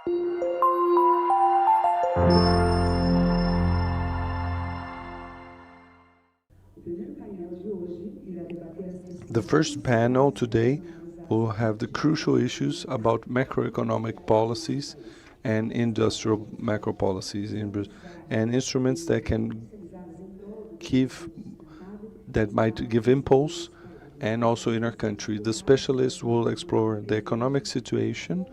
The first panel today will have the crucial issues about macroeconomic policies and industrial macro policies in Brazil, and instruments that might give impulse, and also in our country. The specialists will explore the economic situation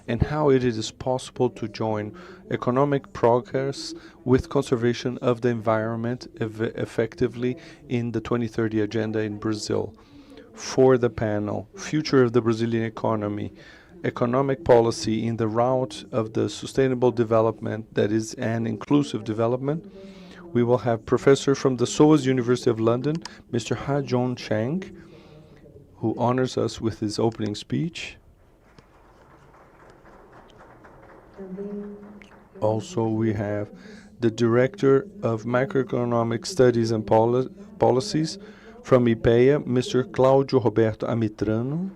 and how it is possible to join economic progress with conservation of the environment effectively in the 2030 agenda in Brazil. For the panel, Future of the Brazilian Economy, Economic Policy in the Route of the Sustainable Development that is an Inclusive Development, we will have Professor from the SOAS University of London, Mr. Ha-Joon Chang, who honors us with his opening speech. Also, we have the Director of Macroeconomic Studies and Policies from IPEA, Mr. Claudio Roberto Amitrano.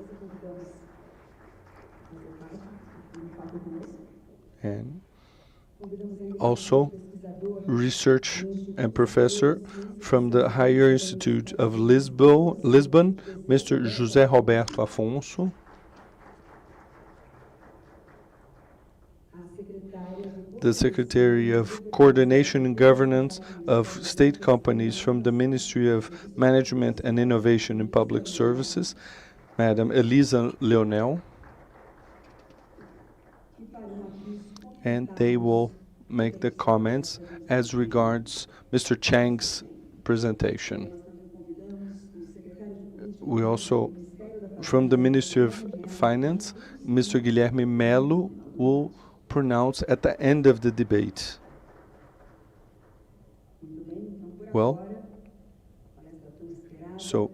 And also, research and professor from the Higher Institute of Lisbon, Mr. José Roberto Afonso. The Secretary of Coordination and Governance of State Companies from the Ministry of Management and Innovation in Public Services, Madam Elisa Leonel. And they will make the comments as regards Mr. Chang's presentation. We also, from the Ministry of Finance, Mr. Guilherme Mello will pronounce at the end of the debate. Well, so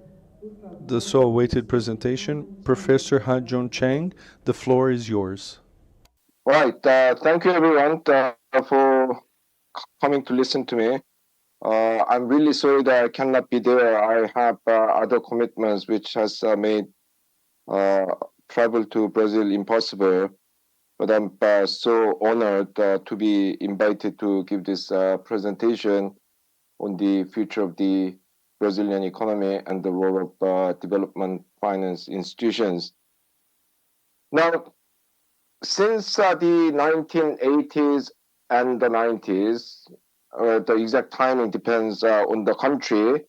the so awaited presentation, Professor Ha-Joon Chang, the floor is yours. Right. Thank you, everyone, for coming to listen to me. I'm really sorry that I cannot be there. I have other commitments which has made travel to Brazil impossible. But I'm so honored to be invited to give this presentation on the future of the Brazilian economy and the role of development finance institutions. Now, since the 1980s and the 90s, the exact timing depends on the country,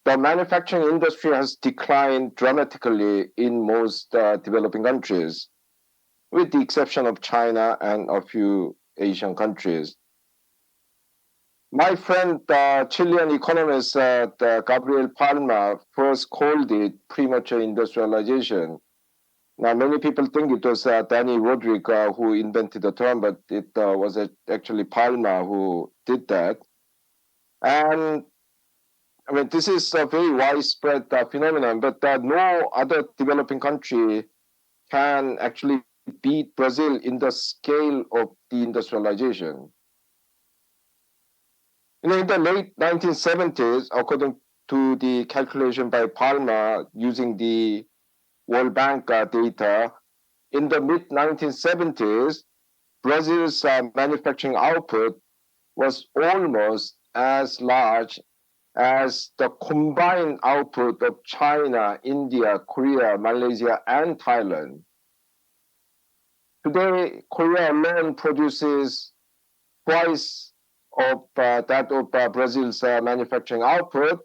the manufacturing industry has declined dramatically in most developing countries, with the exception of China and a few Asian countries. My friend, Chilean economist Gabriel Palma, first called it premature industrialization. Now, many people think it was Danny Roderick who invented the term, but it was actually Palma who did that. And I mean, this is a very widespread phenomenon, but no other developing country can actually beat Brazil in the scale of the industrialization. In the late 1970s, according to the calculation by Palma using the World Bank data, in the mid-1970s, Brazil's manufacturing output was almost as large as the combined output of China, India, Korea, Malaysia, and Thailand. Today, Korea alone produces twice of that of Brazil's manufacturing output,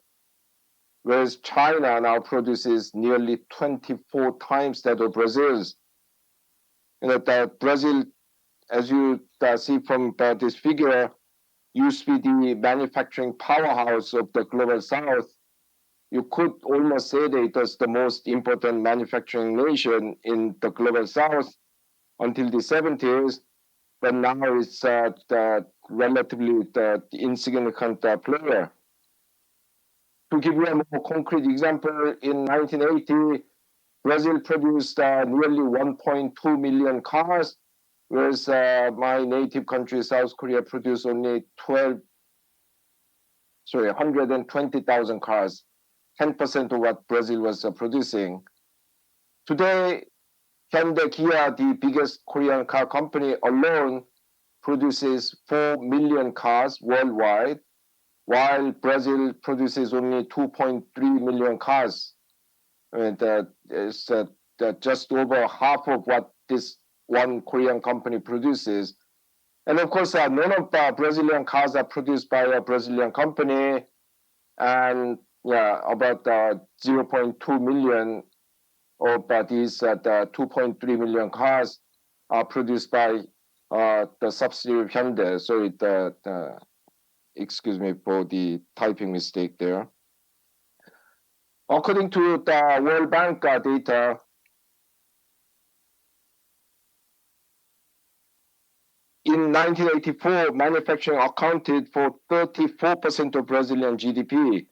whereas China now produces nearly 24 times that of Brazil's. That Brazil, as you see from this figure, used to be the manufacturing powerhouse of the global south. You could almost say that it was the most important manufacturing nation in the global south until the 70s, but now it's the relatively insignificant player. To give you a more concrete example, in 1980, Brazil produced nearly 1.2 million cars, whereas my native country, South Korea, produced only 120,000 cars, 10% of what Brazil was producing. Today, Hyundai Kia, the biggest Korean car company alone, produces 4 million cars worldwide, while Brazil produces only 2.3 million cars. I mean, that is just over half of what this one Korean company produces. And of course, none of the Brazilian cars are produced by a Brazilian company, and about 0.2 million of these the 2.3 million cars are produced by the subsidiary of Hyundai. Sorry, excuse me for the typing mistake there. According to the World Bank data, in 1984, manufacturing accounted for 34% of Brazilian GDP.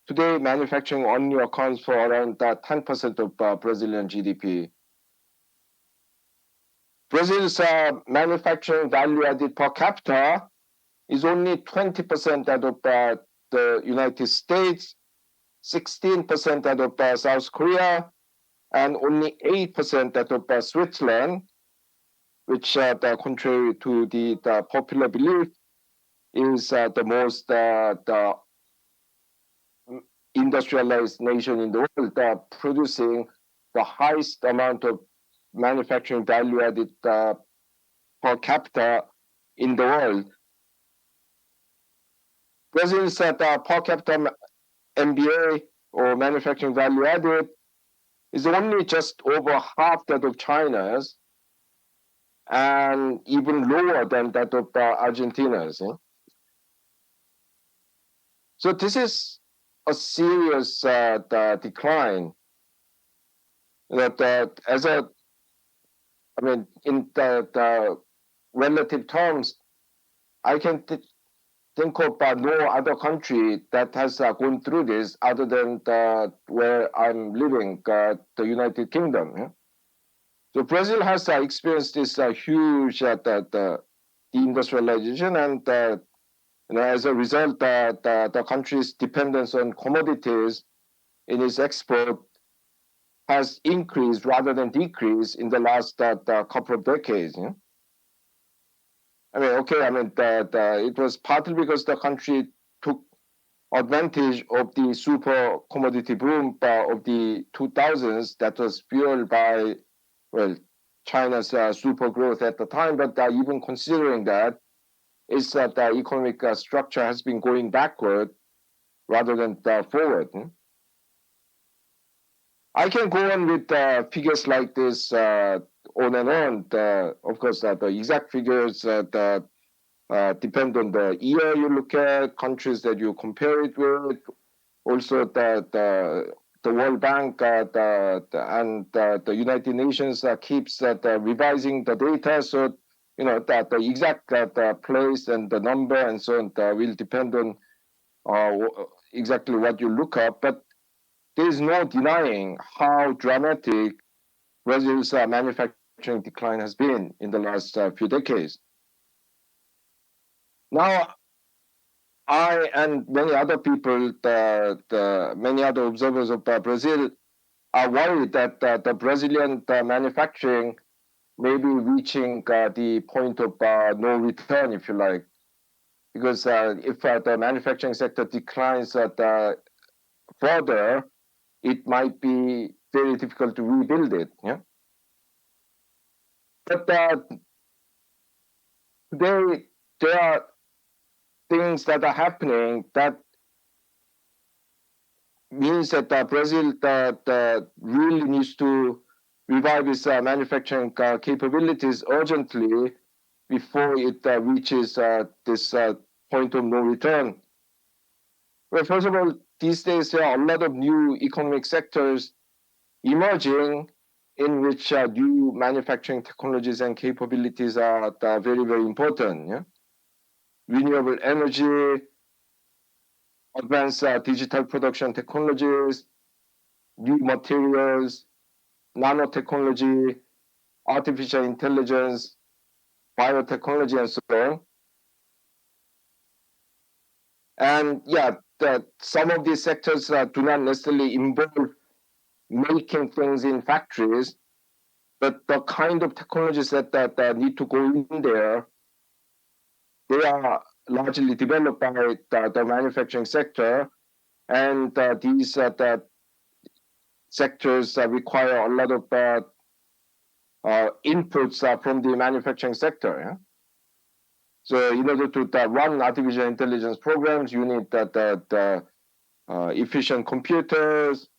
Today, manufacturing only accounts for around 10% of Brazilian GDP. Brazil's manufacturing value added per capita is only 20% that of the United States, 16% that of South Korea, and only 8% that of Switzerland, which, contrary to the popular belief, is the most the industrialized nation in the world, producing the highest amount of manufacturing value added per capita in the world. Brazil's per capita MVA, or manufacturing value added, is only just over half that of China's, and even lower than that of Argentina's. So this is a serious decline. That I mean, in the relative terms, I can think of no other country that has gone through this other than where I'm living, the United Kingdom. So Brazil has experienced this huge deindustrialization, and as a result, the country's dependence on commodities in its export has increased rather than decreased in the last couple of decades. I mean, okay, I mean, it was partly because the country took advantage of the super commodity boom of the 2000s that was fueled by, well, China's super growth at the time. But even considering that, is that the economic structure has been going backward rather than forward. I can go on with figures like this on and on. Of course, the exact figures depend on the year you look at, countries that you compare it with, also the World Bank and the United Nations keeps revising the data. So, that the exact place and the number and so on will depend on exactly what you look up. But there is no denying how dramatic Brazil's manufacturing decline has been in the last few decades. Now, I and many other people, many other observers of Brazil, are worried that the Brazilian manufacturing may be reaching the point of no return, if you like, because if the manufacturing sector declines further, it might be very difficult to rebuild it. But today there are things that are happening that means that Brazil really needs to revive its manufacturing capabilities urgently before it reaches this point of no return. Well, first of all, these days there are a lot of new economic sectors emerging in which new manufacturing technologies and capabilities are very, very important. Renewable energy, advanced digital production technologies, new materials, nanotechnology, artificial intelligence, biotechnology, and so on. And some of these sectors do not necessarily involve making things in factories, but the kind of technologies that need to go in there, they are largely developed by the manufacturing sector, and these the sectors require a lot of inputs from the manufacturing sector. Yeah? So in order to run artificial intelligence programs, you need the efficient computers,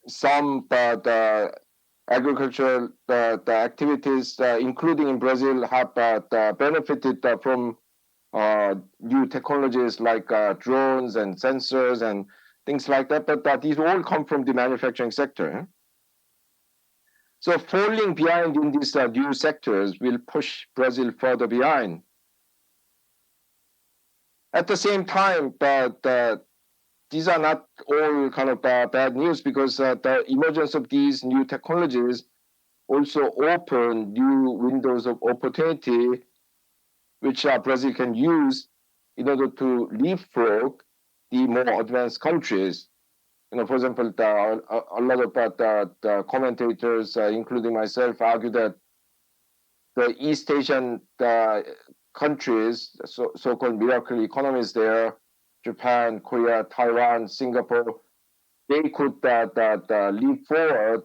some the agricultural the activities, including in Brazil, have benefited from new technologies like drones and sensors and things like that. But these all come from the manufacturing sector. Yeah? So falling behind in these new sectors will push Brazil further behind. At the same time, these are not all kind of bad news, because the emergence of these new technologies also open new windows of opportunity, which Brazil can use in order to leapfrog the more advanced countries. For example, a lot of the commentators, including myself, argue that the East Asian countries, so-called miracle economies there, Japan, Korea, Taiwan, Singapore, they could leap forward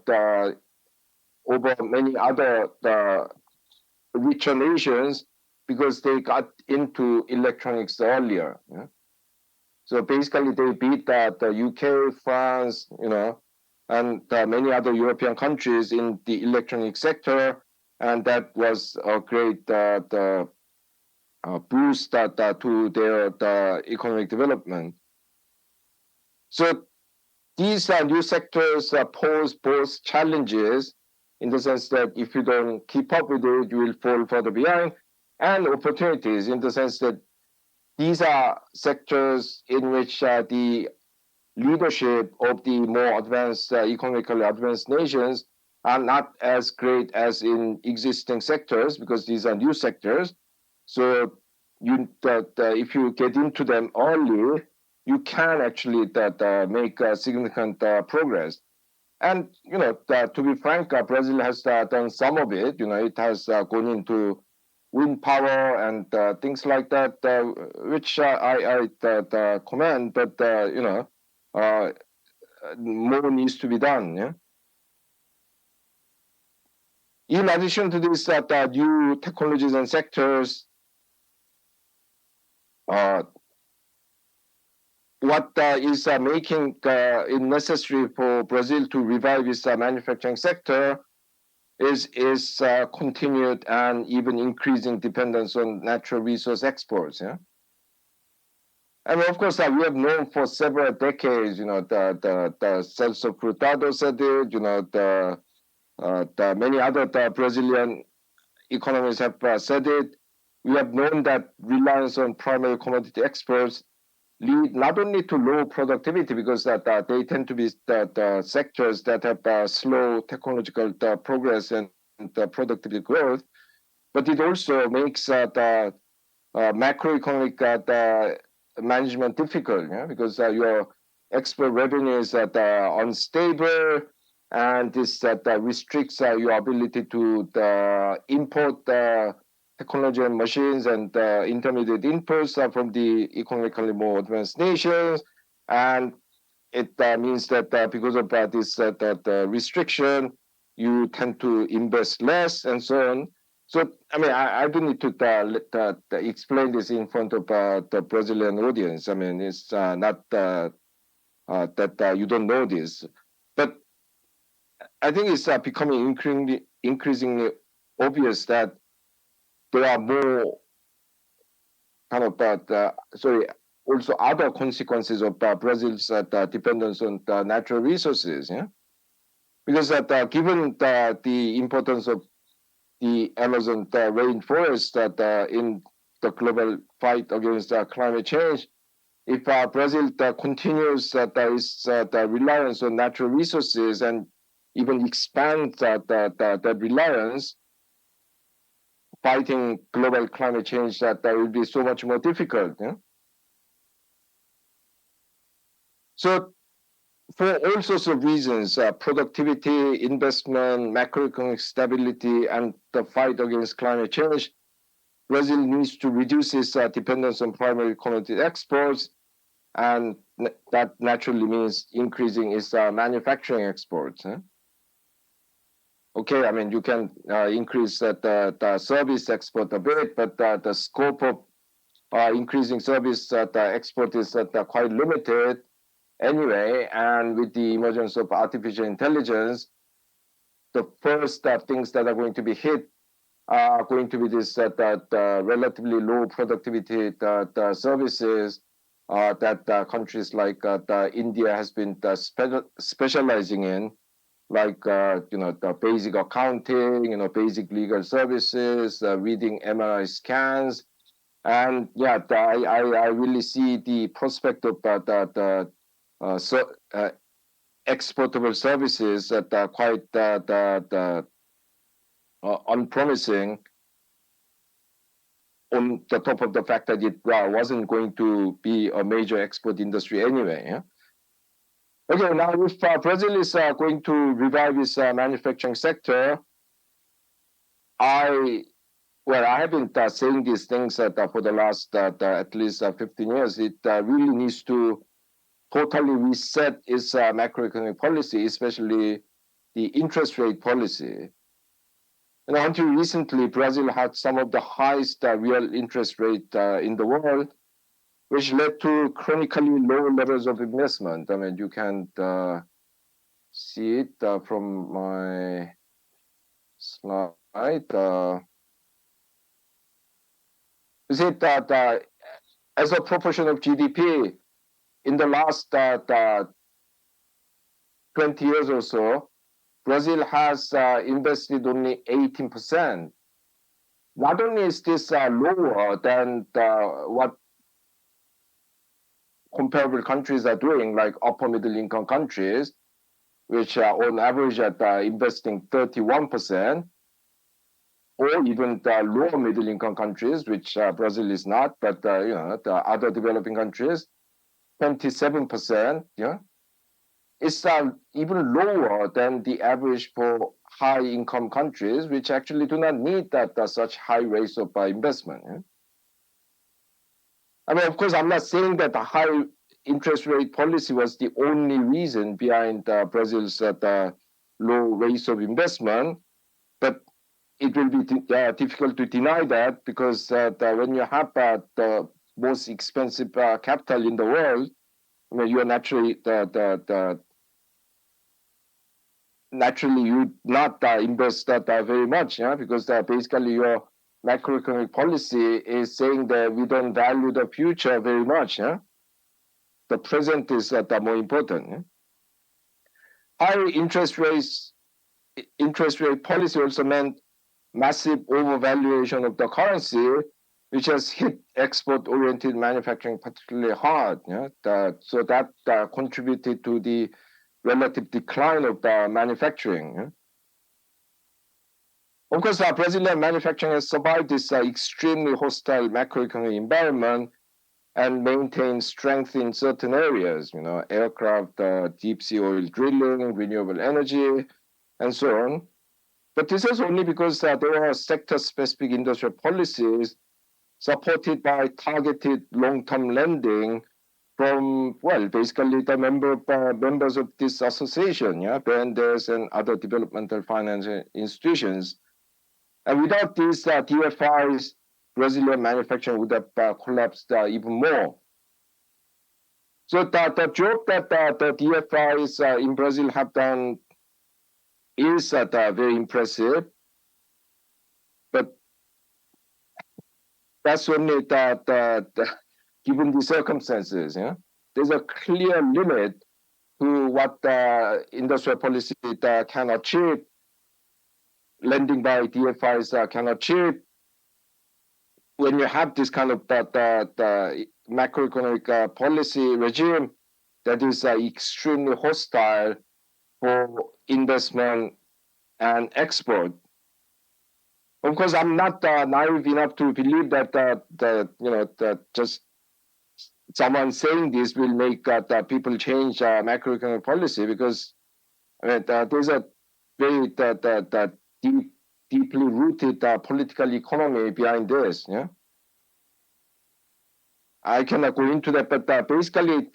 over many other richer nations, because they got into electronics earlier. Yeah? So basically, they beat the UK, France, and many other European countries in the electronic sector, and that was a great boost to their economic development. So these new sectors pose both challenges, in the sense that if you don't keep up with it, you will fall further behind, and opportunities, in the sense that these are sectors in which the leadership of the more advanced, economically advanced nations are not as great as in existing sectors, because these are new sectors. So if you get into them early, you can actually make significant progress. And to be frank, Brazil has done some of it. It has gone into wind power and things like that, which I commend. But more needs to be done. Yeah? In addition to this, new technologies and sectors, what is making it necessary for Brazil to revive its manufacturing sector is continued and even increasing dependence on natural resource exports. Yeah. And of course, we have known for several decades, the Celso Furtado said it, the many other Brazilian economists have said it. We have known that reliance on primary commodity exports lead not only to low productivity, because they tend to be the sectors that have slow technological progress and productivity growth, but it also makes the macroeconomic management difficult, because your export revenue is unstable, and this restricts your ability to import technology and machines and intermediate inputs from the economically more advanced nations. And it means that because of this restriction, you tend to invest less and so on. So, I don't need to explain this in front of the Brazilian audience. It's not that you don't know this. But I think it's becoming increasingly obvious that there are more kind of also other consequences of Brazil's dependence on natural resources. Yeah? Because given the importance of the Amazon rainforest in the global fight against climate change, if Brazil continues its reliance on natural resources and even expands that reliance, fighting global climate change that will be so much more difficult. Yeah? So for all sorts of reasons, productivity, investment, macroeconomic stability, and the fight against climate change, Brazil needs to reduce its dependence on primary commodity exports, and that naturally means increasing its manufacturing exports. Okay, I mean, you can increase the service export a bit, but the scope of increasing service export is quite limited anyway. And with the emergence of artificial intelligence, the first things that are going to be hit are going to be this relatively low productivity services that countries like India has been specializing in, like the basic accounting, basic legal services, reading MRI scans, and yeah, I really see the prospect of exportable services that are quite unpromising, on the top of the fact that it wasn't going to be a major export industry anyway. Yeah? Okay, now if Brazil is going to revive its manufacturing sector, I have been saying these things for the last at least 15 years. It really needs to totally reset its macroeconomic policy, especially the interest rate policy. And until recently, Brazil had some of the highest real interest rate in the world, which led to chronically low levels of investment. I mean, you can see it from my slide. You see that as a proportion of GDP, in the last 20 years or so, Brazil has invested only 18%. Not only is this lower than what comparable countries are doing, like upper middle income countries, which are on average at investing 31%, or even the lower middle income countries, which Brazil is not, but the other developing countries, 27%. Yeah, it's even lower than the average for high income countries, which actually do not need that such high rates of investment. Yeah? I mean, of course, I'm not saying that the high interest rate policy was the only reason behind Brazil's low rates of investment, but it will be difficult to deny that, because when you have the most expensive capital in the world, I mean, you are naturally naturally you not invest that very much, yeah, because basically your macroeconomic policy is saying that we don't value the future very much. Yeah? The present is more important. Yeah? High interest rate policy also meant massive overvaluation of the currency, which has hit export-oriented manufacturing particularly hard. Yeah? So that contributed to the relative decline of the manufacturing. Yeah? Of course, Brazilian manufacturing has survived this extremely hostile macroeconomic environment and maintained strength in certain areas, aircraft, deep sea oil drilling, renewable energy, and so on. But this is only because there are sector-specific industrial policies supported by targeted long-term lending from, well, basically the members of this association, vendors and other developmental financial institutions. And without these DFIs, Brazilian manufacturing would have collapsed even more. So the job that the DFIs in Brazil have done is very impressive, but that's only given the circumstances. Yeah? There's a clear limit to what industrial policy can achieve, lending by DFIs can achieve, when you have this kind of the macroeconomic policy regime that is extremely hostile for investment and export. Of course, I'm not naive enough to believe that just someone saying this will make people change macroeconomic policy, because there's a very deeply rooted political economy behind this. Yeah, I cannot go into that, but basically,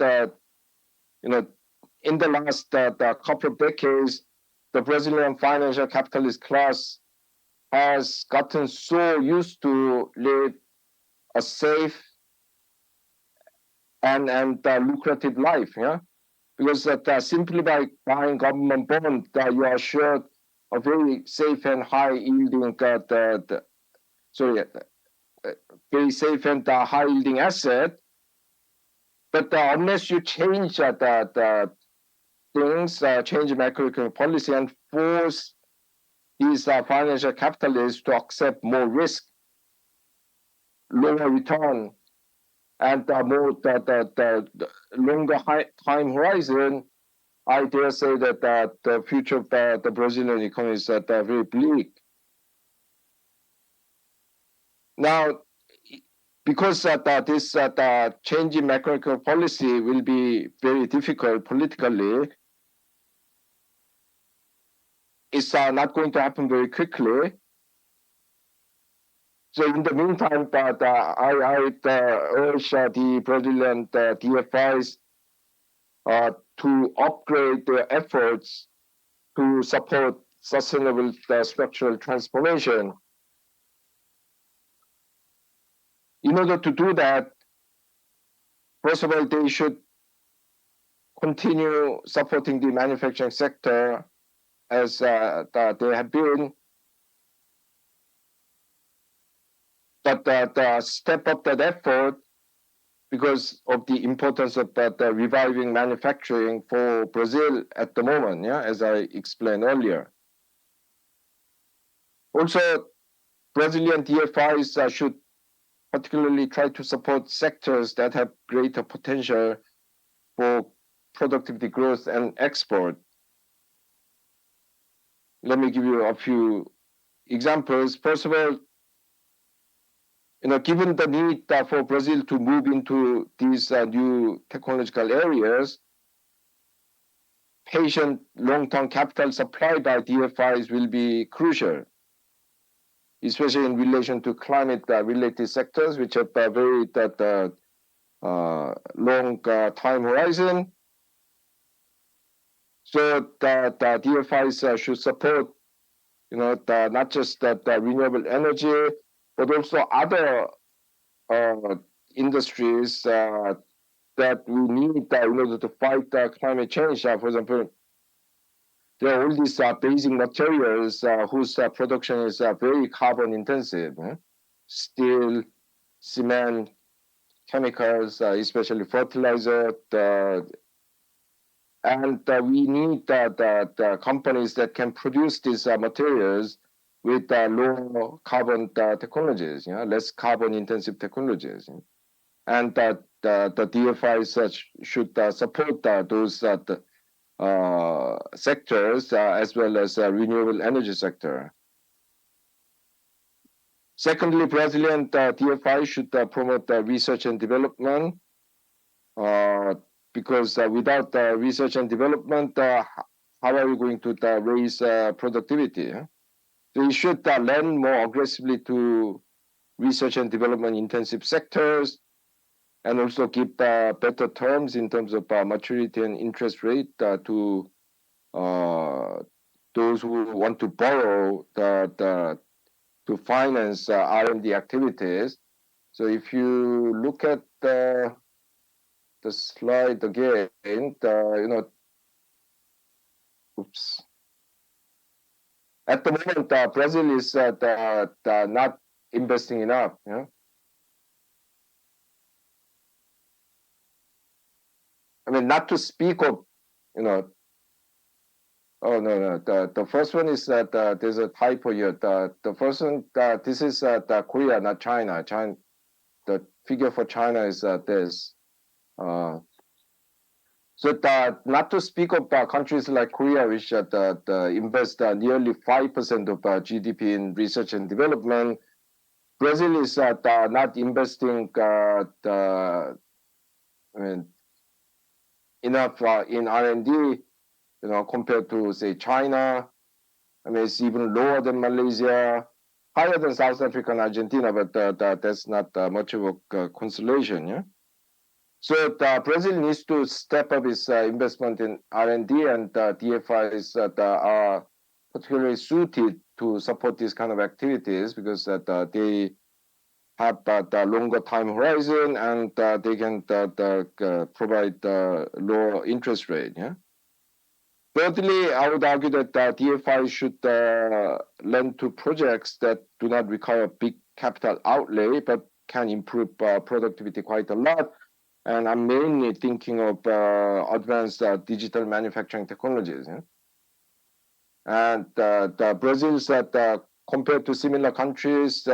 in the last couple of decades, the Brazilian financial capitalist class has gotten so used to live a safe and lucrative life. Yeah, because simply by buying government bond, you are assured a very safe and high yielding very safe and high yielding asset. But unless you change the things, change macroeconomic policy and force these financial capitalists to accept more risk, lower return, and more the longer time horizon, I dare say that the future of the Brazilian economy is very bleak. Now, because this change in macroeconomic policy will be very difficult politically, it's not going to happen very quickly. So in the meantime, I urge the Brazilian DFIs to upgrade their efforts to support sustainable structural transformation. In order to do that, first of all, they should continue supporting the manufacturing sector as they have been, but step up that effort because of the importance of the reviving manufacturing for Brazil at the moment, yeah, as I explained earlier. Also, Brazilian DFIs should particularly try to support sectors that have greater potential for productivity growth and export. Let me give you a few examples. First of all, given the need for Brazil to move into these new technological areas, patient long-term capital supply by DFIs will be crucial, especially in relation to climate-related sectors, which have a very long time horizon. So the DFIs should support, not just the renewable energy, but also other industries that we need in order to fight climate change. For example, there are all these basic materials whose production is very carbon intensive. Steel, cement, chemicals, especially fertilizer, and we need the companies that can produce these materials with low carbon technologies, less carbon intensive technologies. And the DFIs should support those sectors as well as renewable energy sector. Secondly, Brazilian DFI should promote research and development, because without research and development, how are we going to raise productivity? So we should lend more aggressively to research and development intensive sectors, and also give better terms in terms of maturity and interest rate to those who want to borrow to finance R&D activities. So if you look at the slide again, oops. At the moment, Brazil is not investing enough. I mean, not to speak of, oh, no. The first one is that there's a typo here. The first one, this is Korea, not China. The figure for China is this. So not to speak of countries like Korea, which invest nearly 5% of GDP in research and development. Brazil is not investing I mean, enough in R&D, compared to say China. I mean, it's even lower than Malaysia, higher than South Africa and Argentina, but that's not much of a consolation. Yeah. So Brazil needs to step up its investment in R&D, and DFIs that are particularly suited to support these kind of activities because they have the longer time horizon and they can provide lower interest rate. Yeah. Thirdly, I would argue that DFI should lend to projects that do not require big capital outlay but can improve productivity quite a lot. And I'm mainly thinking of advanced digital manufacturing technologies. Yeah? And the Brazil's compared to similar countries,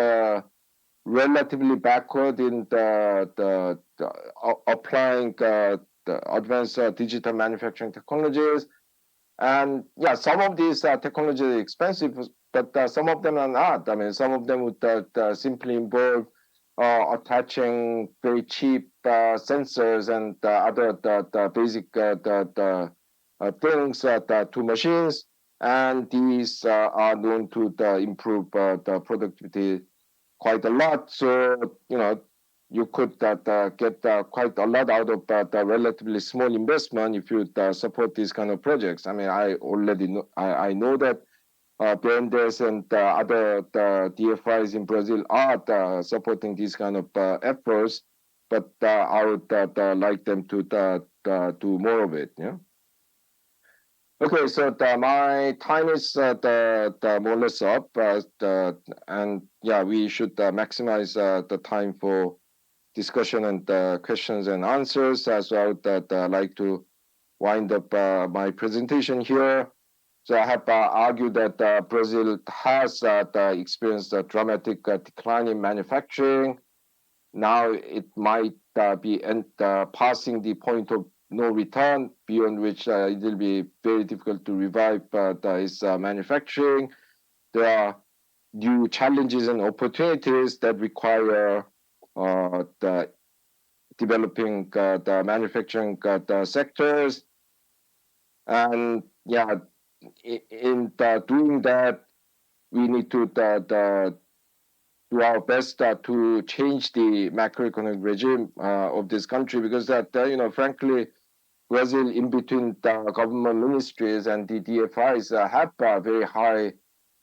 relatively backward in applying the advanced digital manufacturing technologies. And yeah, some of these technologies are expensive, but some of them are not. I mean, some of them would simply involve attaching very cheap sensors and other the basic things to machines, and these are known to improve the productivity quite a lot. So you could get quite a lot out of the relatively small investment if you support these kind of projects. I mean, I already know I know that BNDES and other DFIs in Brazil are supporting these kind of efforts, but I would like them to do more of it. Yeah. Okay, so my time is more or less up, and yeah, we should maximize the time for discussion and questions and answers. So I would like to wind up my presentation here. So I have argued that Brazil has experienced a dramatic decline in manufacturing. Now it might be passing the point of no return, beyond which it will be very difficult to revive its manufacturing. There are new challenges and opportunities that require the developing the manufacturing sectors. And yeah, in doing that, we need to do our best to change the macroeconomic regime of this country, because frankly, Brazil, in between the government ministries and the DFIs, have very high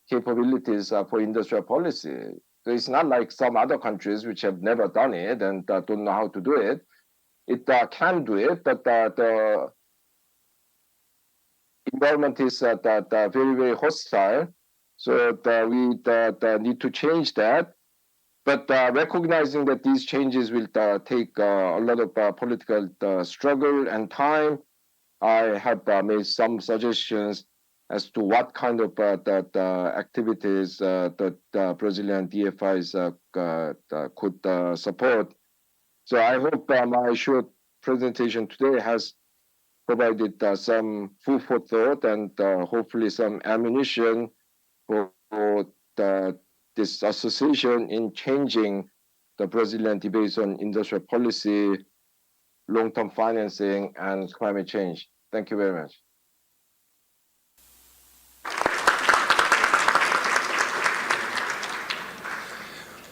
capabilities for industrial policy. So it's not like some other countries which have never done it and don't know how to do it. It can do it, but the environment is very, very hostile. So we need to change that. But recognizing that these changes will take a lot of political struggle and time, I have made some suggestions as to what kind of activities that Brazilian DFIs could support. So I hope my short presentation today has provided some food for thought and hopefully some ammunition for this association in changing the Brazilian debates on industrial policy, long-term financing, and climate change. Thank you very much.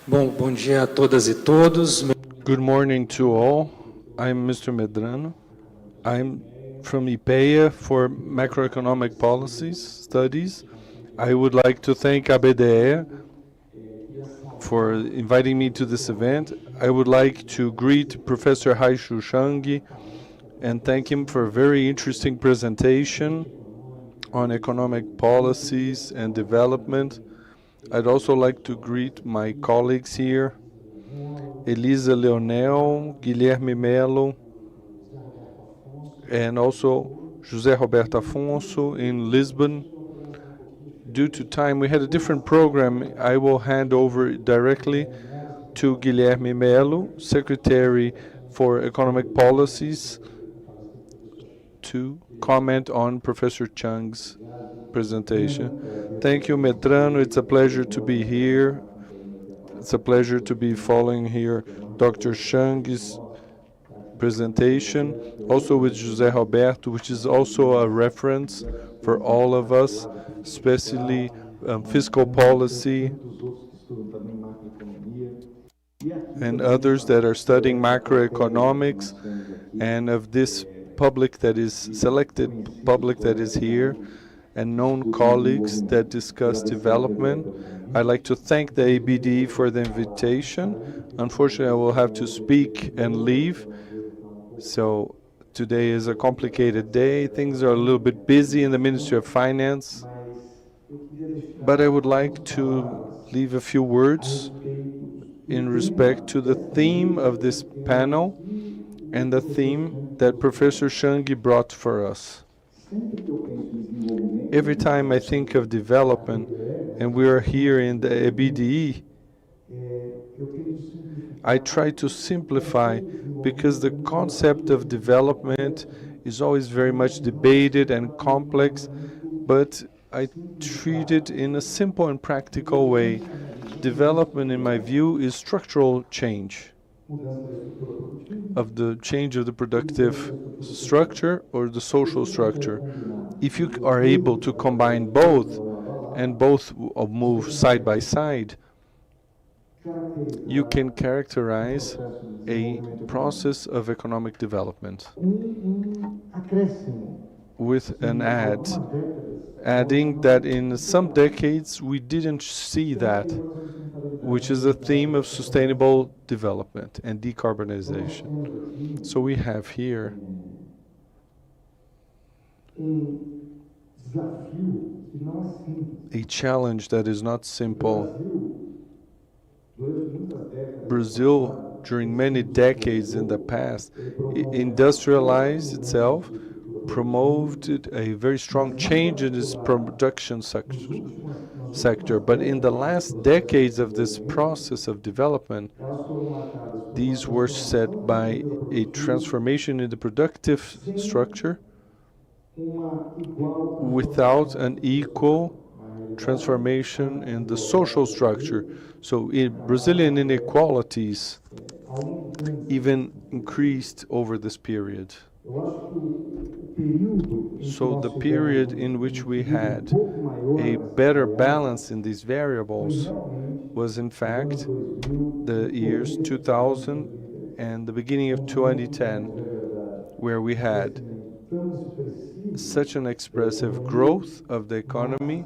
Bom dia a todas e todos. Good morning to all. I'm Mr. Medrano. I'm from IPEA for Macroeconomic Policies Studies. I would like to thank IPEA for inviting me to this event. I would like to greet Professor Ha-Joon Chang and thank him for a very interesting presentation on economic policies and development. I'd also like to greet my colleagues here, Elisa, Leonel, Guilherme, Mello, and also José Roberto Afonso in Lisbon. Due to time, we had a different program. I will hand over directly to Guilherme Mello, Secretary for Economic Policies, to comment on Professor Chang's presentation. Thank you, Medrano. It's a pleasure to be here. It's a pleasure to be following here Dr. Chang's presentation, also with José Roberto, which is also a reference for all of us, especially fiscal policy and others that are studying macroeconomics, and of this public that is selected public that is here, and known colleagues that discuss development. I'd like to thank the ABD for the invitation. Unfortunately, I will have to speak and leave. So today is a complicated day. Things are a little bit busy in the Ministry of Finance. But I would like to leave a few words in respect to the theme of this panel and the theme that Professor Chang brought for us. Every time I think of development, and we are here in the EBDE, I try to simplify, because the concept of development is always very much debated and complex, but I treat it in a simple and practical way. Development, in my view, is structural change of the change of the productive structure or the social structure. If you are able to combine both, and both move side by side, you can characterize a process of economic development. With an adding that in some decades we didn't see that, which is a theme of sustainable development and decarbonization. So we have here a challenge that is not simple. Brazil, during many decades in the past, industrialized itself, promoted a very strong change in its production sector. But in the last decades of this process of development, these were set by a transformation in the productive structure without an equal transformation in the social structure. So Brazilian inequalities even increased over this period. So the period in which we had a better balance in these variables was in fact the years 2000 and the beginning of 2010, where we had such an expressive growth of the economy,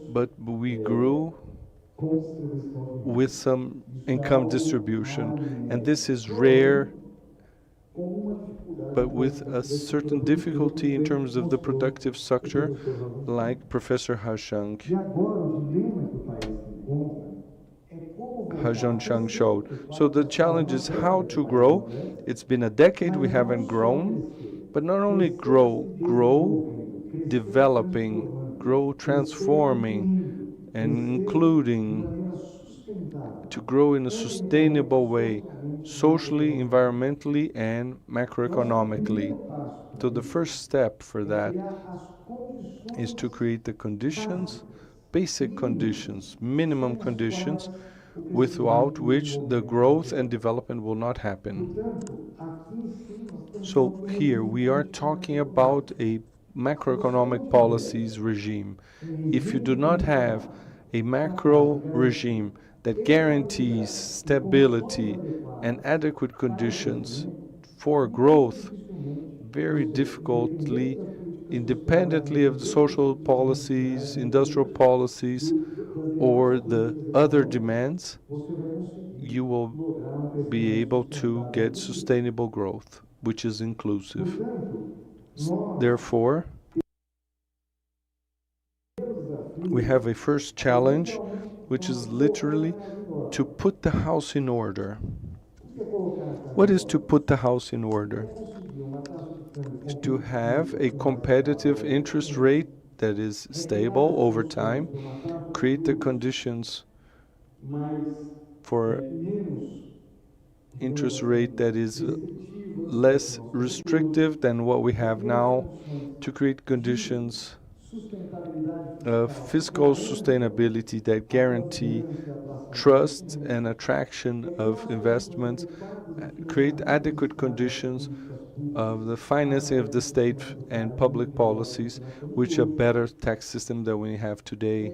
but we grew with some income distribution. And this is rare, but with a certain difficulty in terms of the productive structure, like Professor Ha-Joon Chang showed. So the challenge is how to grow. It's been a decade we haven't grown, but not only grow, developing, grow, transforming, and including, to grow in a sustainable way, socially, environmentally, and macroeconomically. So the first step for that is to create the conditions, basic conditions, minimum conditions, without which the growth and development will not happen. So here we are talking about a macroeconomic policies regime. If you do not have a macro regime that guarantees stability and adequate conditions for growth, very difficultly, independently of the social policies, industrial policies, or the other demands, you will be able to get sustainable growth, which is inclusive. Therefore, we have a first challenge, which is literally to put the house in order. What is to put the house in order? Is to have a competitive interest rate that is stable over time, create the conditions for interest rate that is less restrictive than what we have now, to create conditions fiscal sustainability that guarantee trust and attraction of investments, create adequate conditions of the financing of the state and public policies, which a better tax system than we have today,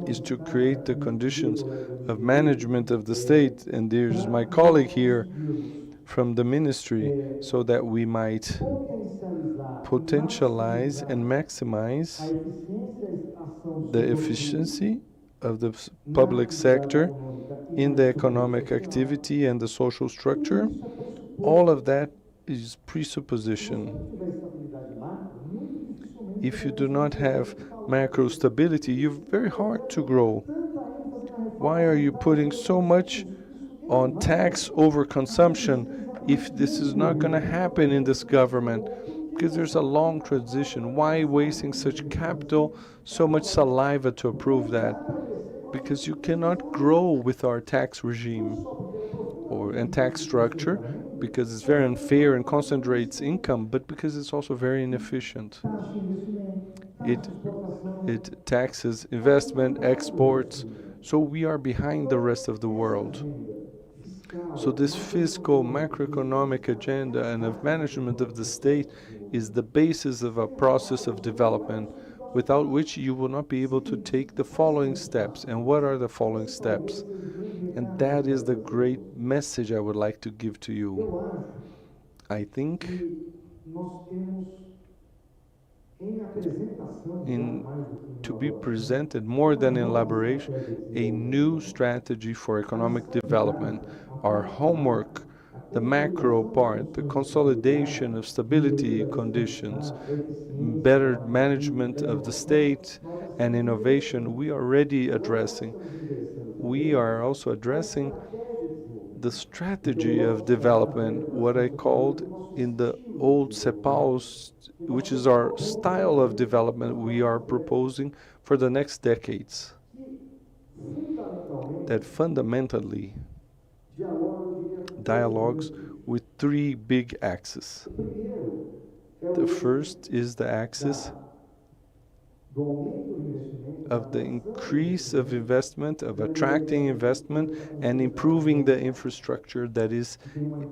is to create the conditions of management of the state, and there's my colleague here from the ministry, so that we might potentialize and maximize the efficiency of the public sector in the economic activity and the social structure. All of that is presupposition. If you do not have macro stability, you're very hard to grow. Why are you putting so much on tax over consumption if this is not going to happen in this government? Because there's a long transition. Why wasting such capital, so much saliva to approve that? Because you cannot grow with our tax regime and tax structure, because it's very unfair and concentrates income, but because it's also very inefficient. It taxes investment, exports, so we are behind the rest of the world. So this fiscal macroeconomic agenda and of management of the state is the basis of a process of development, without which you will not be able to take the following steps. And what are the following steps? And that is the great message I would like to give to you. I think to be presented more than elaboration, a new strategy for economic development. Our homework, the macro part, the consolidation of stability conditions, better management of the state, and innovation, we are already addressing. We are also addressing the strategy of development, what I called in the old CEPALs, which is our style of development we are proposing for the next decades. That fundamentally dialogues with three big axes. The first is the axis of the increase of investment, of attracting investment, and improving the infrastructure that is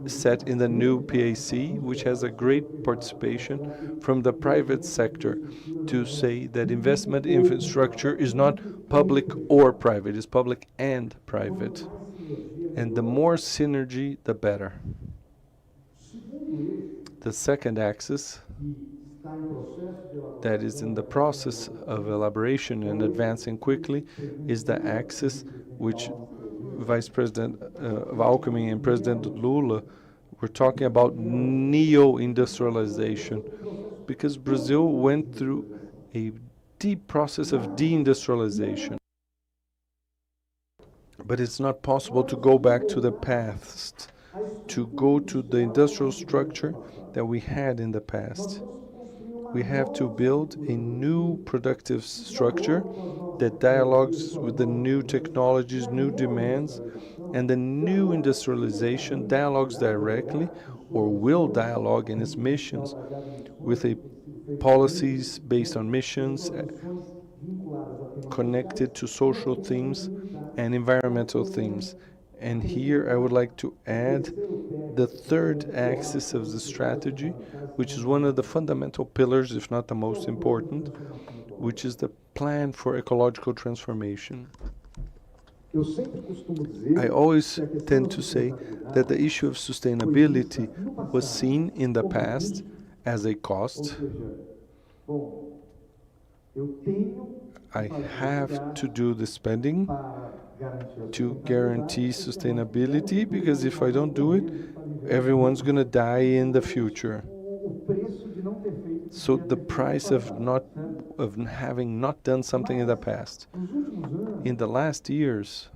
set in the new PAC, which has a great participation from the private sector, to say that investment infrastructure is not public or private, it's public and private. And the more synergy, the better. The second axis that is in the process of elaboration and advancing quickly is the axis which Vice President Alckmin and President Lula were talking about, neo-industrialization, because Brazil went through a deep process of deindustrialization. But it's not possible to go back to the past, to go to the industrial structure that we had in the past. We have to build a new productive structure that dialogues with the new technologies, new demands, and the new industrialization dialogues directly, or will dialogue in its missions, with policies based on missions connected to social themes and environmental themes. And here I would like to add the third axis of the strategy, which is one of the fundamental pillars, if not the most important, which is the plan for ecological transformation. I always tend to say that the issue of sustainability was seen in the past as a cost. I have to do the spending to guarantee sustainability, because if I don't do it, everyone's going to die in the future. So the price of having not done something in the past. In the last years,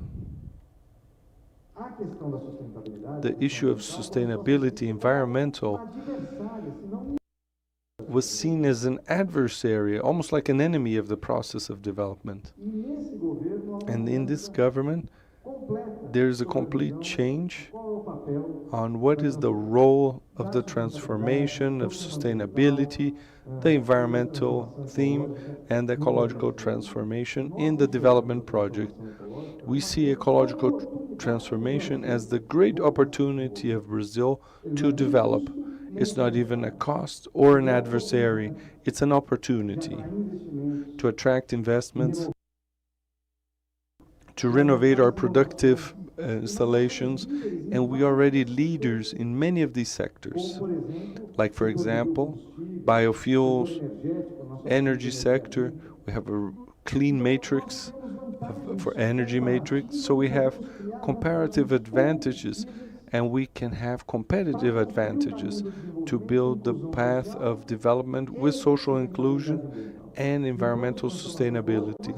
the issue of sustainability, environmental, was seen as an adversary, almost like an enemy of the process of development. And in this government, there is a complete change on what is the role of the transformation of sustainability, the environmental theme, and the ecological transformation in the development project. We see ecological transformation as the great opportunity of Brazil to develop. It's not even a cost or an adversary, it's an opportunity to attract investments, to renovate our productive installations, and we are already leaders in many of these sectors. Like, for example, biofuels, energy sector, we have a clean matrix for energy matrix, so we have comparative advantages and we can have competitive advantages to build the path of development with social inclusion and environmental sustainability.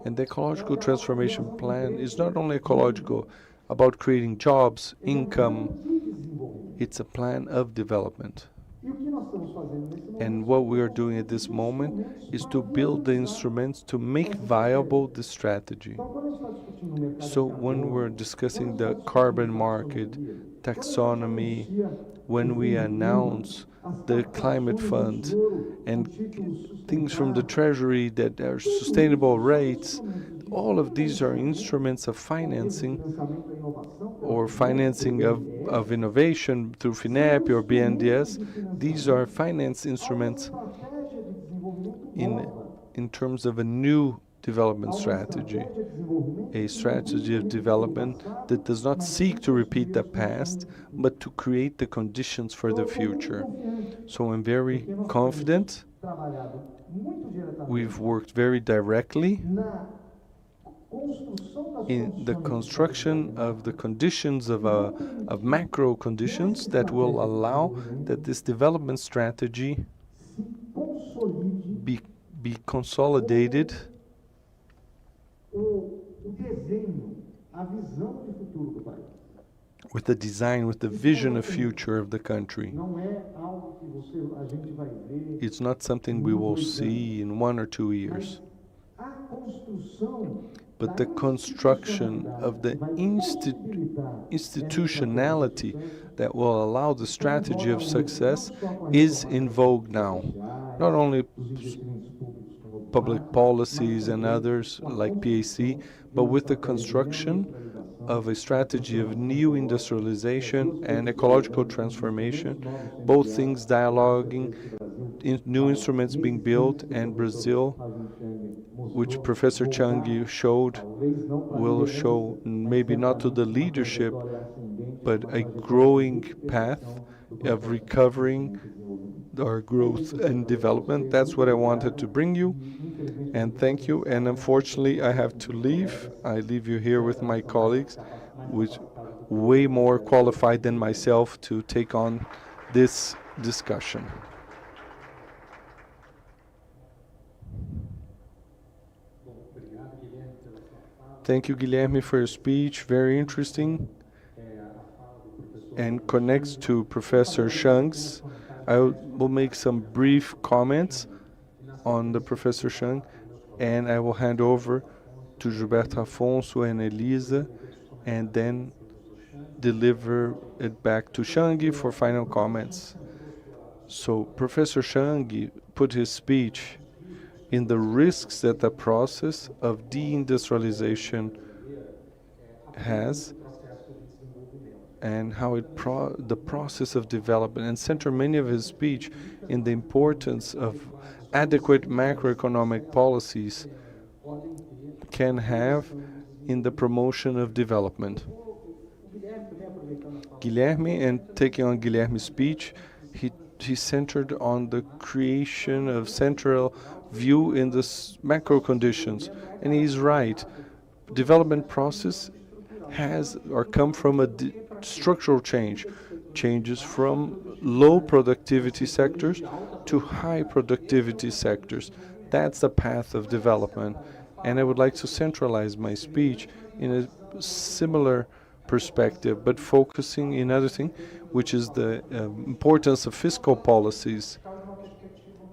And the ecological transformation plan is not only ecological about creating jobs, income, it's a plan of development. And what we are doing at this moment is to build the instruments to make viable the strategy. So when we're discussing the carbon market, taxonomy, when we announce the climate fund and things from the treasury that are sustainable rates, all of these are instruments of financing or financing of innovation through FINEP or BNDES. These are finance instruments in terms of a new development strategy, a strategy of development that does not seek to repeat the past, but to create the conditions for the future. So I'm very confident. We've worked very directly in the construction of the conditions of macro conditions that will allow that this development strategy be consolidated with the design, with the vision of future of the country. It's not something we will see in 1 or 2 years. But the construction of the institutionality that will allow the strategy of success is in vogue now. Not only public policies and others like PAC, but with the construction of a strategy of new industrialization and ecological transformation, both things dialoguing, new instruments being built, and Brazil, which Professor Chang showed, will show maybe not to the leadership, but a growing path of recovering our growth and development. That's what I wanted to bring you, and thank you. And unfortunately, I have to leave. I leave you here with my colleagues, which way more qualified than myself to take on this discussion. Thank you, Guilherme, for your speech. Very interesting and connects to Professor Chang's. I will make some brief comments on the Professor Chang, and I will hand over to Roberto, Afonso, and Elisa, and then deliver it back to Chang for final comments. So Professor Chang put his speech in the risks that the process of deindustrialization has and how the process of development, and center many of his speech in the importance of adequate macroeconomic policies can have in the promotion of development. Guilherme, and taking on Guilherme's speech, he centered on the creation of central view in the macro conditions, and he's right. Development process has or come from a structural changes from low productivity sectors to high productivity sectors. That's the path of development, and I would like to centralize my speech in a similar perspective, but focusing in other thing, which is the importance of fiscal policies,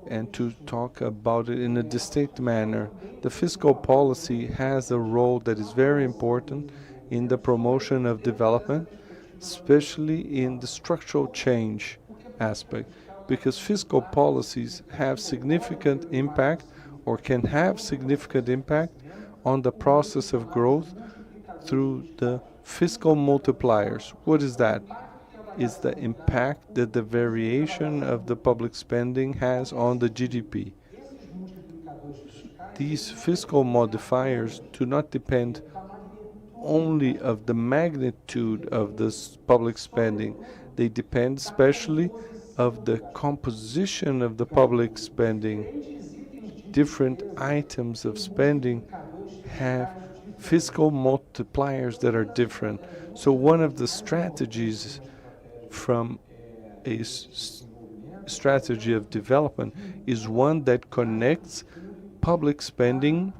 and to talk about it in a distinct manner. The fiscal policy has a role that is very important in the promotion of development, especially in the structural change aspect, because fiscal policies have significant impact or can have significant impact on the process of growth through the fiscal multipliers. What is that? Is the impact that the variation of the public spending has on the GDP. These fiscal modifiers do not depend only of the magnitude of this public spending. They depend especially of the composition of the public spending. Different items of spending have fiscal multipliers that are different. So one of the strategies from a strategy of development is one that connects public spending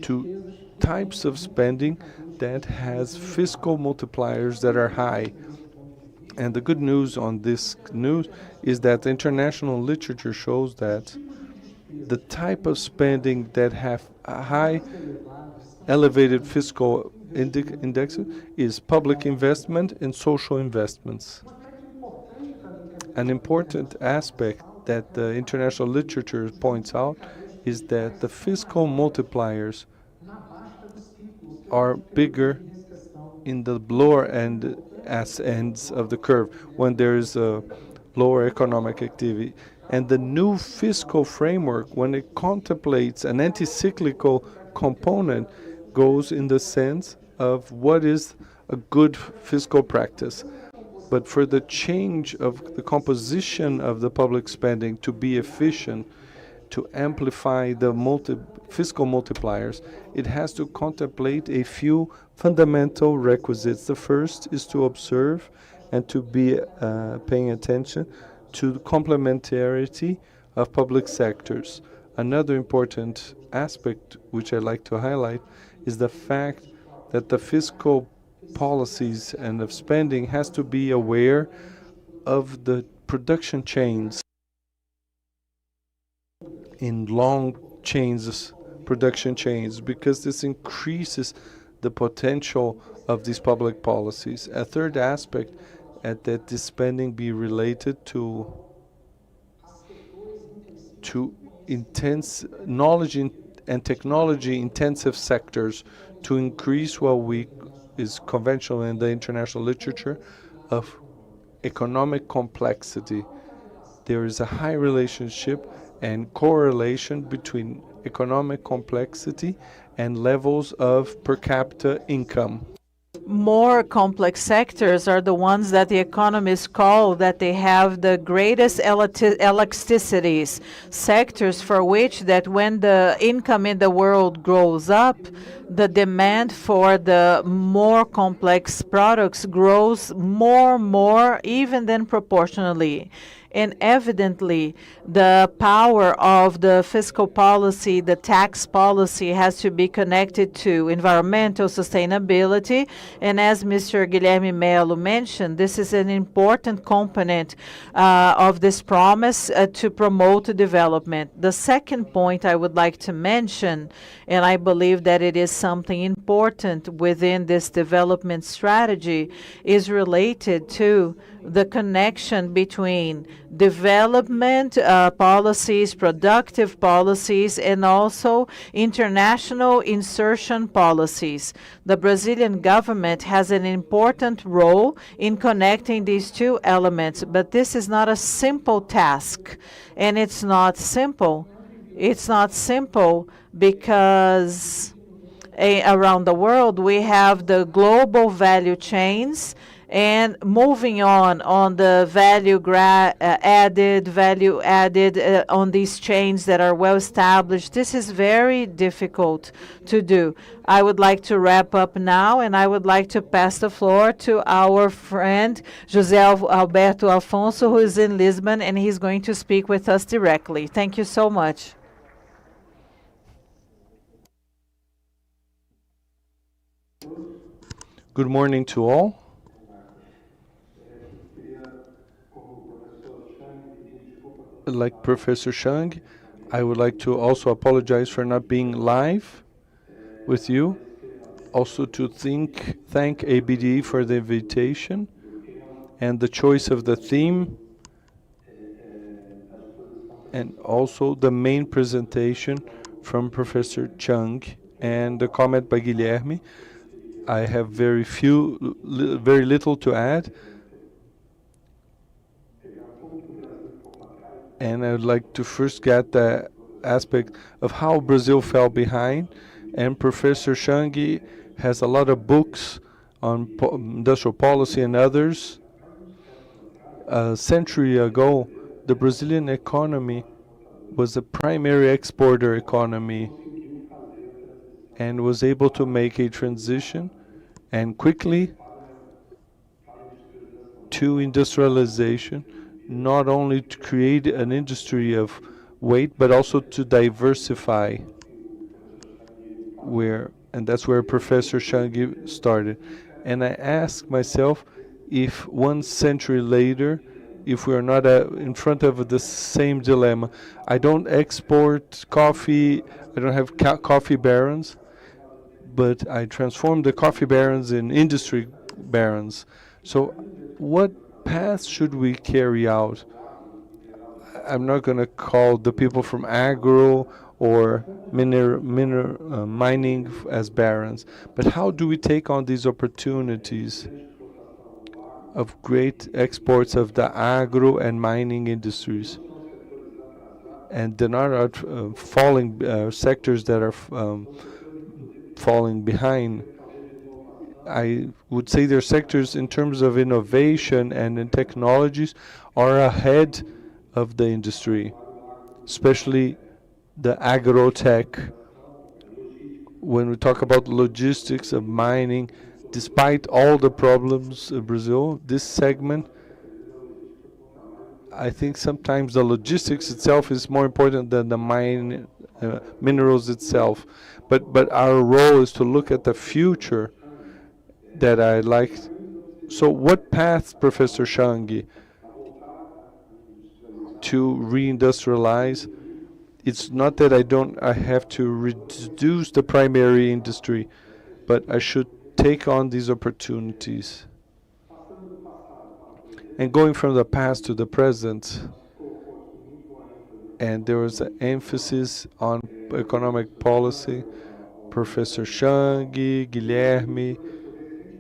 to types of spending that has fiscal multipliers that are high. And the good news on this news is that international literature shows that the type of spending that have a high elevated fiscal indexes is public investment and social investments. An important aspect that the international literature points out is that the fiscal multipliers are bigger in the lower ends of the curve when there is a lower economic activity. And the new fiscal framework, when it contemplates an anti-cyclical component, goes in the sense of what is a good fiscal practice. But for the change of the composition of the public spending to be efficient, to amplify the fiscal multipliers, it has to contemplate a few fundamental requisites. The first is to observe and to be paying attention to the complementarity of public sectors. Another important aspect which I'd like to highlight is the fact that the fiscal policies and of spending has to be aware of the production chains in long chains, production chains, because this increases the potential of these public policies. A third aspect that this spending be related to intense knowledge and technology intensive sectors, to increase what is conventional in the international literature of economic complexity. There is a high relationship and correlation between economic complexity and levels of per capita income. More complex sectors are the ones that the economists call that they have the greatest elasticities, sectors for which that when the income in the world grows up, the demand for the more complex products grows more even than proportionally. And evidently, the power of the fiscal policy, the tax policy, has to be connected to environmental sustainability. And as Mr. Guilherme Mello mentioned, this is an important component of this promise to promote development. The second point I would like to mention, and I believe that it is something important within this development strategy, is related to the connection between development policies, productive policies, and also international insertion policies. The Brazilian government has an important role in connecting these two elements, but this is not a simple task. And it's not simple. It's not simple because around the world we have the global value chains, and moving on the value added on these chains that are well established. This is very difficult to do. I would like to wrap up now, and I would like to pass the floor to our friend José Alberto Afonso, who is in Lisbon, and he's going to speak with us directly. Thank you so much. Good morning to all. Like Professor Chang, I would like to also apologize for not being live with you. Also to thank ABD for the invitation and the choice of the theme, and also the main presentation from Professor Chang and the comment by Guilherme. I have very little to add, and I would like to first get the aspect of how Brazil fell behind. And Professor Chang has a lot of books on industrial policy and others. A century ago, the Brazilian economy was a primary exporter economy and was able to make a transition and quickly to industrialization, not only to create an industry of weight, but also to diversify, and that's where Professor Chang started. And I ask myself, if 1 century later, if we are not in front of the same dilemma. I don't export coffee, I don't have coffee barons, but I transform the coffee barons in industry barons. So what path should we carry out? I'm not going to call the people from agro or mining as barons, but how do we take on these opportunities of great exports of the agro and mining industries? And they're not falling sectors that are falling behind. I would say their sectors in terms of innovation and in technologies are ahead of the industry, especially the agrotech. When we talk about logistics of mining, despite all the problems of Brazil, this segment, I think sometimes the logistics itself is more important than the minerals itself. But our role is to look at the future that I like. So what path, Professor Chang, to reindustrialize? It's not that I have to reduce the primary industry, but I should take on these opportunities. And going from the past to the present, and there was an emphasis on economic policy, Professor Chang, Guilherme,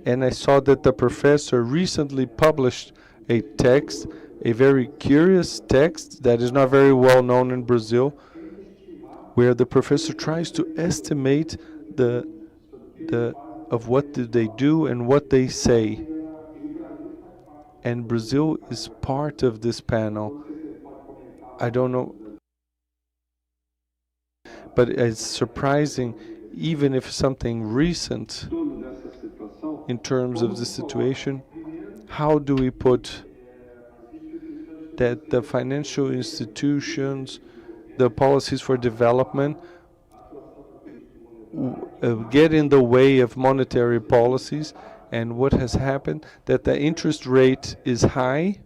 and I saw that the professor recently published a text, a very curious text that is not very well known in Brazil, where the professor tries to estimate the of what did they do and what they say. And Brazil is part of this panel. I don't know, but it's surprising, even if something recent in terms of the situation, how do we put that the financial institutions, the policies for development get in the way of monetary policies? And what has happened, that the interest rate is high,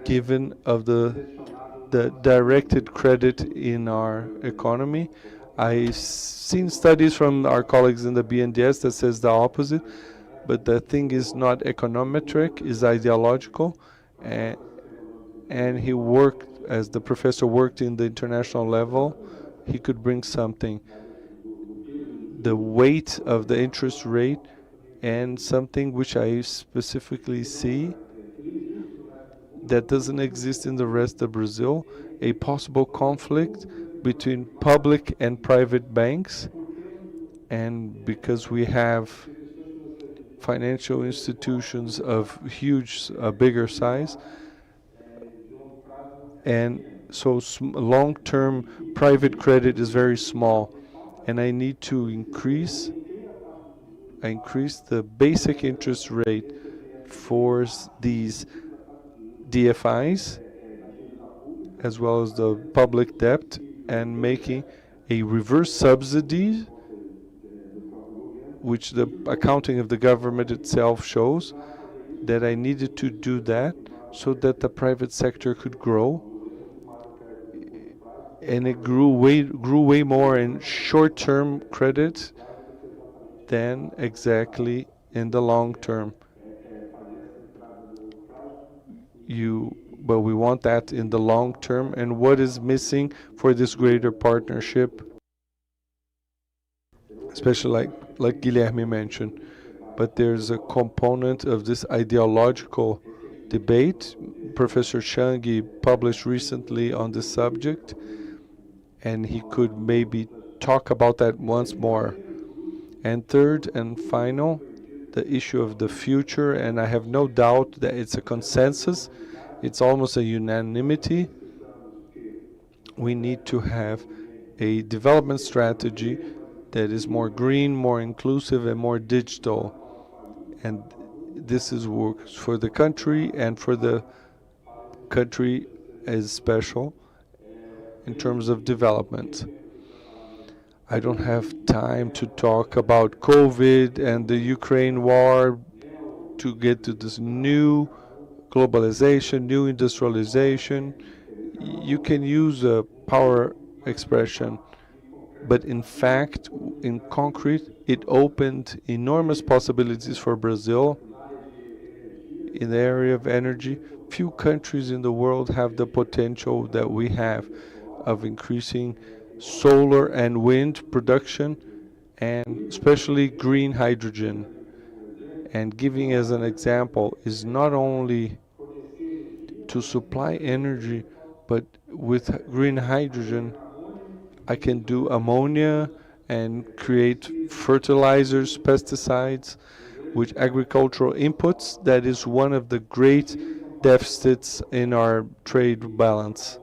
given of the directed credit in our economy. I've seen studies from our colleagues in the BNDES that says the opposite, but the thing is not econometric, is ideological, and he worked, as the professor worked in the international level, he could bring something. The weight of the interest rate, and something which I specifically see that doesn't exist in the rest of Brazil, a possible conflict between public and private banks. And because we have financial institutions of bigger size, and so long-term private credit is very small, and I need to increase the basic interest rate for these DFIs as well as the public debt, and making a reverse subsidy, which the accounting of the government itself shows that I needed to do that so that the private sector could grow. and it grew way more in short-term credit than exactly in the long term. But we want that in the long term. And what is missing for this greater partnership, especially like Guilherme mentioned, but there's a component of this ideological debate. Professor Chang published recently on this subject, and he could maybe talk about that once more. And third and final, the issue of the future, and I have no doubt that it's a consensus, it's almost a unanimity. We need to have a development strategy that is more green, more inclusive, and more digital. And this is works for the country, and for the country as special in terms of development. I don't have time to talk about COVID and the Ukraine war to get to this new globalization, new industrialization. You can use a power expression, but in fact, in concrete, it opened enormous possibilities for Brazil in the area of energy. Few countries in the world have the potential that we have of increasing solar and wind production, and especially green hydrogen. And giving as an example is not only to supply energy, but with green hydrogen, I can do ammonia and create fertilizers, pesticides, with agricultural inputs. That is one of the great deficits in our trade balance.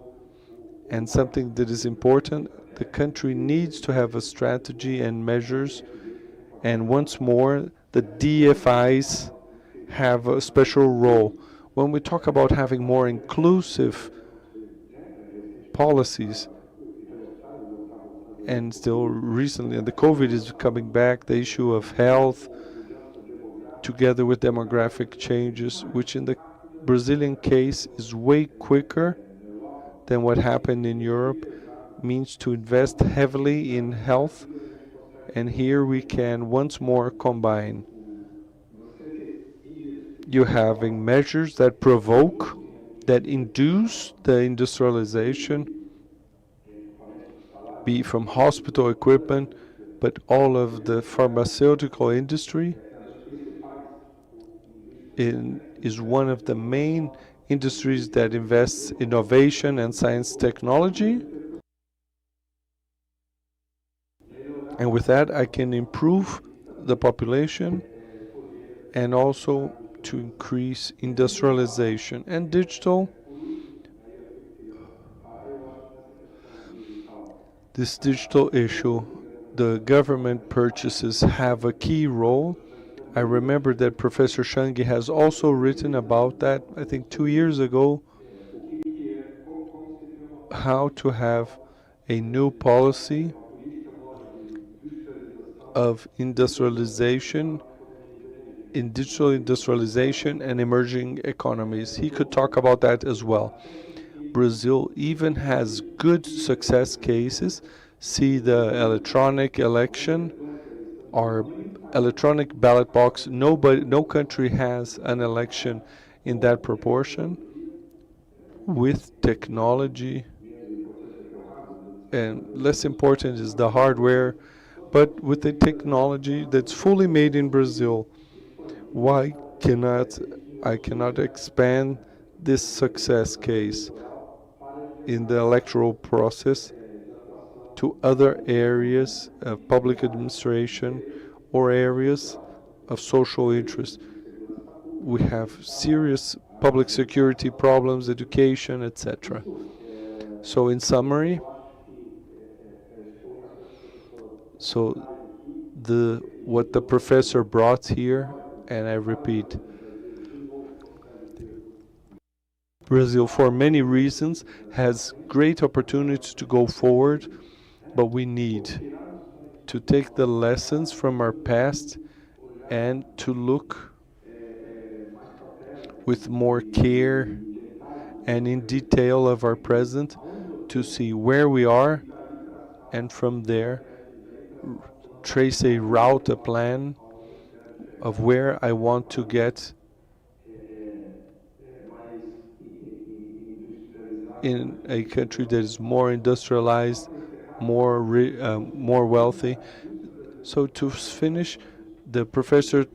And something that is important, the country needs to have a strategy and measures. And once more, the DFIs have a special role. When we talk about having more inclusive policies, and still recently, and the COVID is coming back, the issue of health, together with demographic changes, which in the Brazilian case is way quicker than what happened in Europe, means to invest heavily in health. And here we can once more combine you having measures that provoke, that induce the industrialization, be from hospital equipment, but all of the pharmaceutical industry is one of the main industries that invests innovation and science technology. And with that, I can improve the population and also to increase industrialization and digital. This digital issue, the government purchases have a key role. I remember that Professor Chang has also written about that, I think 2 years ago, how to have a new policy of industrialization, in digital industrialization and emerging economies. He could talk about that as well. Brazil even has good success cases. See the electronic election, our electronic ballot box. No country has an election in that proportion with technology. And less important is the hardware, but with the technology that's fully made in Brazil. Why I cannot expand this success case in the electoral process to other areas of public administration or areas of social interest? We have serious public security problems, education, etc. So in summary, what the professor brought here, and I repeat, Brazil, for many reasons, has great opportunities to go forward, but we need to take the lessons from our past and to look with more care and in detail of our present to see where we are, and from there trace a route, a plan of where I want to get in a country that is more industrialized, more wealthy. So to finish, the professor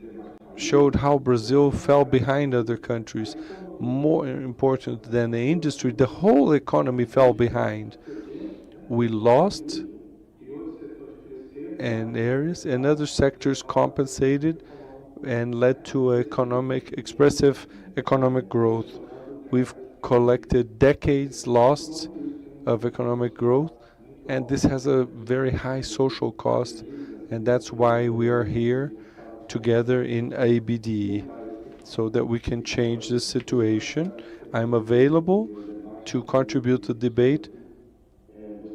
showed how Brazil fell behind other countries. More important than the industry, the whole economy fell behind. We lost in areas, and other sectors compensated and led to expressive economic growth. We've collected decades lost of economic growth, and this has a very high social cost, and that's why we are here together in ABDE, so that we can change this situation. I'm available to contribute to the debate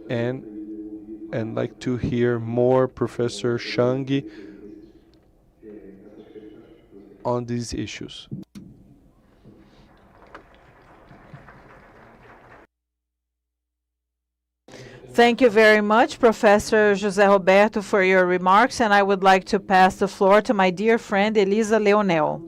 and like to hear more Professor Chang on these issues. Thank you very much, Professor José Roberto, for your remarks, and I would like to pass the floor to my dear friend Elisa Leonel.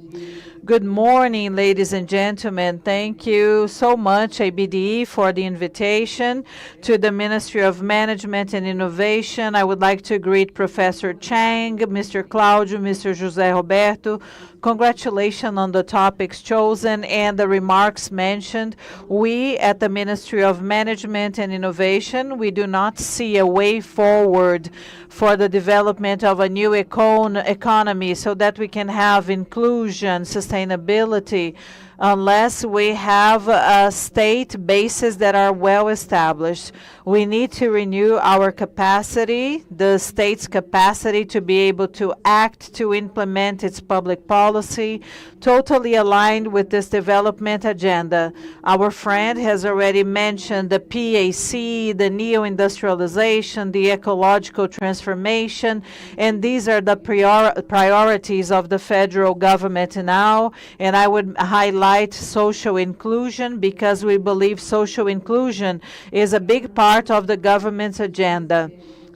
Good morning, ladies and gentlemen. Thank you so much, ABDE, for the invitation to the Ministry of Management and Innovation. I would like to greet Professor Chang, Mr. Claudio, Mr. José Roberto. Congratulations on the topics chosen and the remarks mentioned. We at the Ministry of Management and Innovation, we do not see a way forward for the development of a new economy so that we can have inclusion, sustainability, unless we have state bases that are well established. We need to renew our capacity, the state's capacity to be able to act, to implement its public policy, totally aligned with this development agenda. Our friend has already mentioned the PAC, the neo-industrialization, the ecological transformation, and these are the priorities of the federal government now. And I would highlight social inclusion, because we believe social inclusion is a big part of the government's agenda.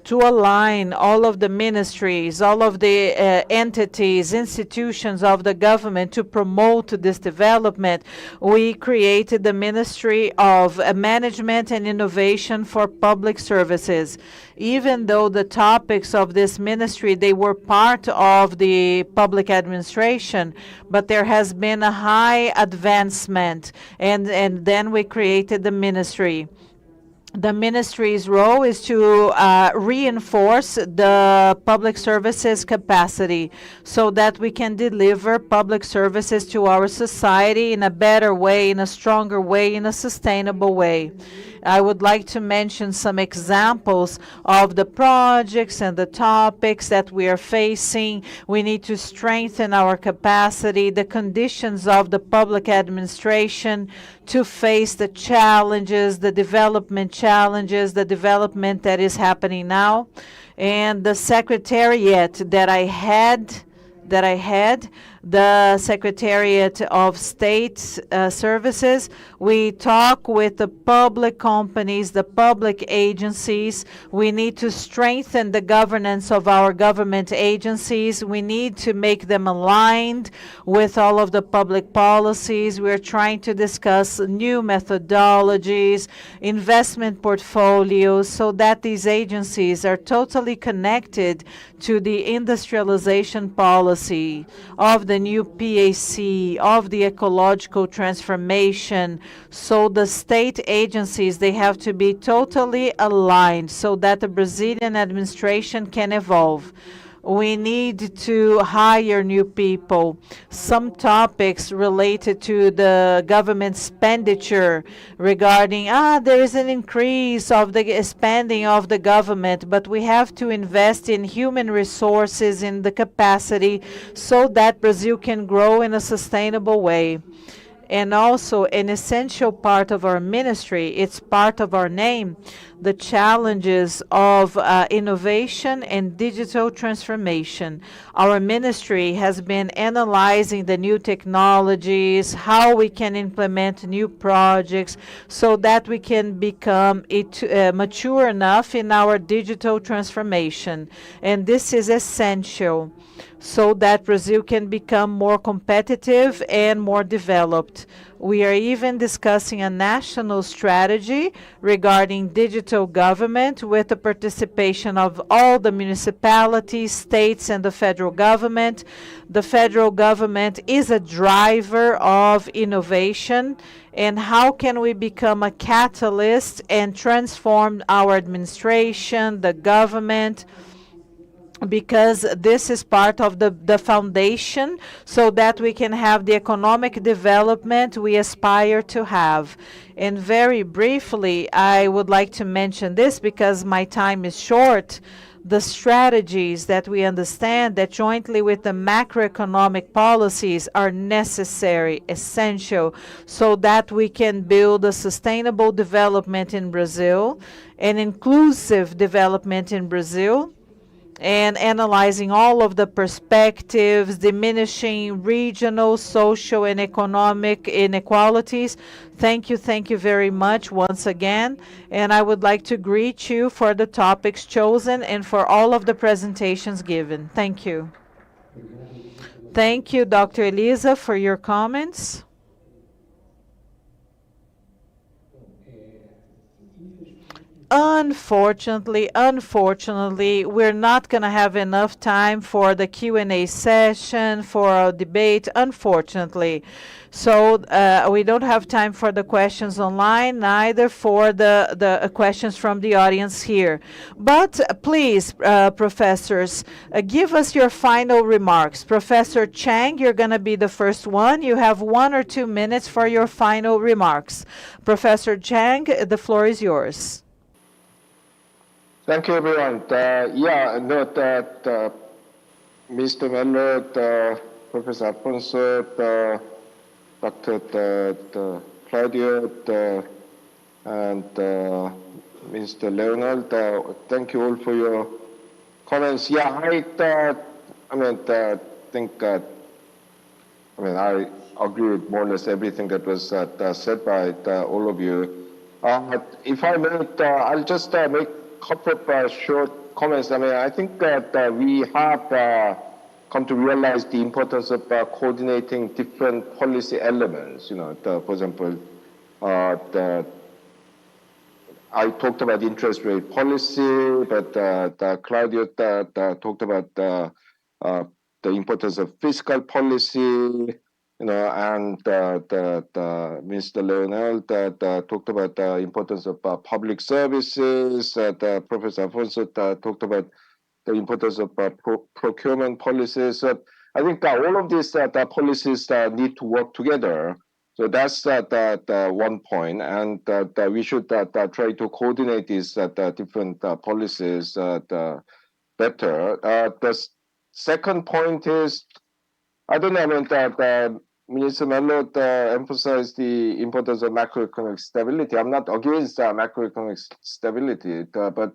To align all of the ministries, all of the entities, institutions of the government to promote this development, we created the Ministry of Management and Innovation for Public Services. Even though the topics of this ministry, they were part of the public administration, but there has been a high advancement, and then we created the ministry. The ministry's role is to reinforce the public services capacity so that we can deliver public services to our society in a better way, in a stronger way, in a sustainable way. I would like to mention some examples of the projects and the topics that we are facing. We need to strengthen our capacity, the conditions of the public administration to face the challenges, the development challenges, the development that is happening now. And the secretariat that I had, the Secretariat of State Services. We talk with the public companies, the public agencies. We need to strengthen the governance of our government agencies. We need to make them aligned with all of the public policies. We're trying to discuss new methodologies, investment portfolios, so that these agencies are totally connected to the industrialization policy of the new PAC, of the ecological transformation. So the state agencies, they have to be totally aligned so that the Brazilian administration can evolve. We need to hire new people. Some topics related to the government expenditure regarding, there is an increase of the spending of the government, but we have to invest in human resources, in the capacity, so that Brazil can grow in a sustainable way. and also an essential part of our ministry. It's part of our name, the challenges of innovation and digital transformation. Our ministry has been analyzing the new technologies, how we can implement new projects so that we can become mature enough in our digital transformation. And this is essential so that Brazil can become more competitive and more developed. We are even discussing a national strategy regarding digital government with the participation of all the municipalities, states, and the federal government. The federal government is a driver of innovation. And how can we become a catalyst and transform our administration, the government, because this is part of the foundation so that we can have the economic development we aspire to have. And very briefly, I would like to mention this because my time is short. The strategies that we understand that jointly with the macroeconomic policies are necessary, essential, so that we can build a sustainable development in Brazil, an inclusive development in Brazil, and analyzing all of the perspectives, diminishing regional, social, and economic inequalities. Thank you very much once again. And I would like to greet you for the topics chosen and for all of the presentations given. Thank you. Thank you, Dr. Elisa, for your comments. Unfortunately, we're not going to have enough time for the Q&A session, for our debate, unfortunately. So we don't have time for the questions online, neither for the questions from the audience here. But please, professors, give us your final remarks. Professor Chang, you're going to be the first one. You have 1 or 2 minutes for your final remarks. Professor Chang, the floor is yours. Thank you, everyone. Yeah, no, Mr. Mello, Professor Afonso, Dr. Claudio, and Mr. Leonel, thank you all for your comments. Yeah, I think, I agree with more or less everything that was said by all of you. If I may, I'll just make couple of short comments. I think that we have come to realize the importance of coordinating different policy elements. For example, I talked about interest rate policy, but Claudio talked about the importance of fiscal policy. And Mr. Leonel talked about the importance of public services. Professor Afonso talked about the importance of procurement policies. I think all of these policies need to work together. So that's one point, and we should try to coordinate these different policies better. The second point is, I don't know, Minister Mello emphasized the importance of macroeconomic stability. I'm not against macroeconomic stability, but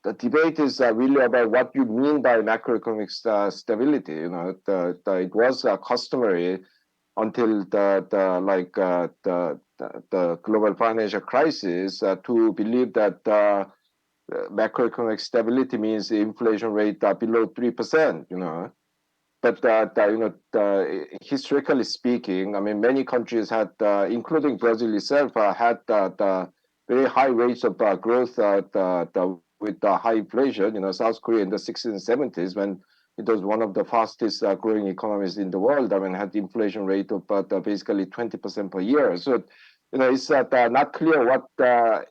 the debate is really about what you mean by macroeconomic stability. It was customary until the global financial crisis to believe that macroeconomic stability means the inflation rate below 3%. But historically speaking, many countries had, including Brazil itself, had very high rates of growth with high inflation. South Korea in the 60s and 70s, when it was one of the fastest growing economies in the world, had inflation rate of basically 20% per year. So, it's not clear what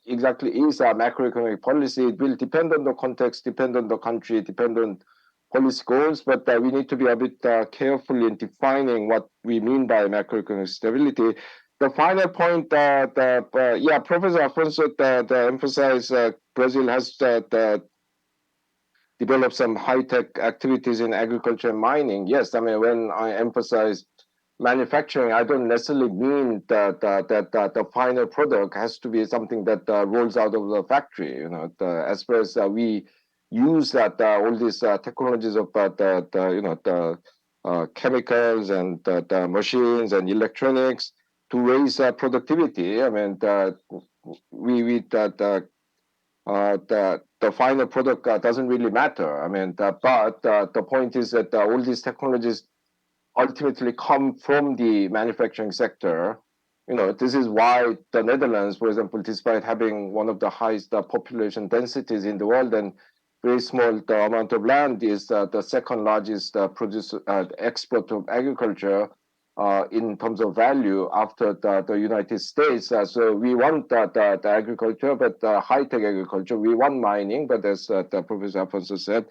exactly is macroeconomic policy. It will depend on the context, depend on the country, depend on policy goals, but we need to be a bit careful in defining what we mean by macroeconomic stability. The final point, Professor Afonso emphasized Brazil has developed some high-tech activities in agriculture and mining. Yes, when I emphasized manufacturing, I don't necessarily mean that the final product has to be something that rolls out of the factory. As far as we use that all these technologies of the chemicals and the machines and electronics to raise productivity. I mean, the final product doesn't really matter. I mean, but the point is that all these technologies ultimately come from the manufacturing sector. This is why the Netherlands, for example, despite having one of the highest population densities in the world and very small amount of land, is the second largest export of agriculture in terms of value after the United States. So we want the agriculture, but high-tech agriculture. We want mining, but as Professor Afonso said,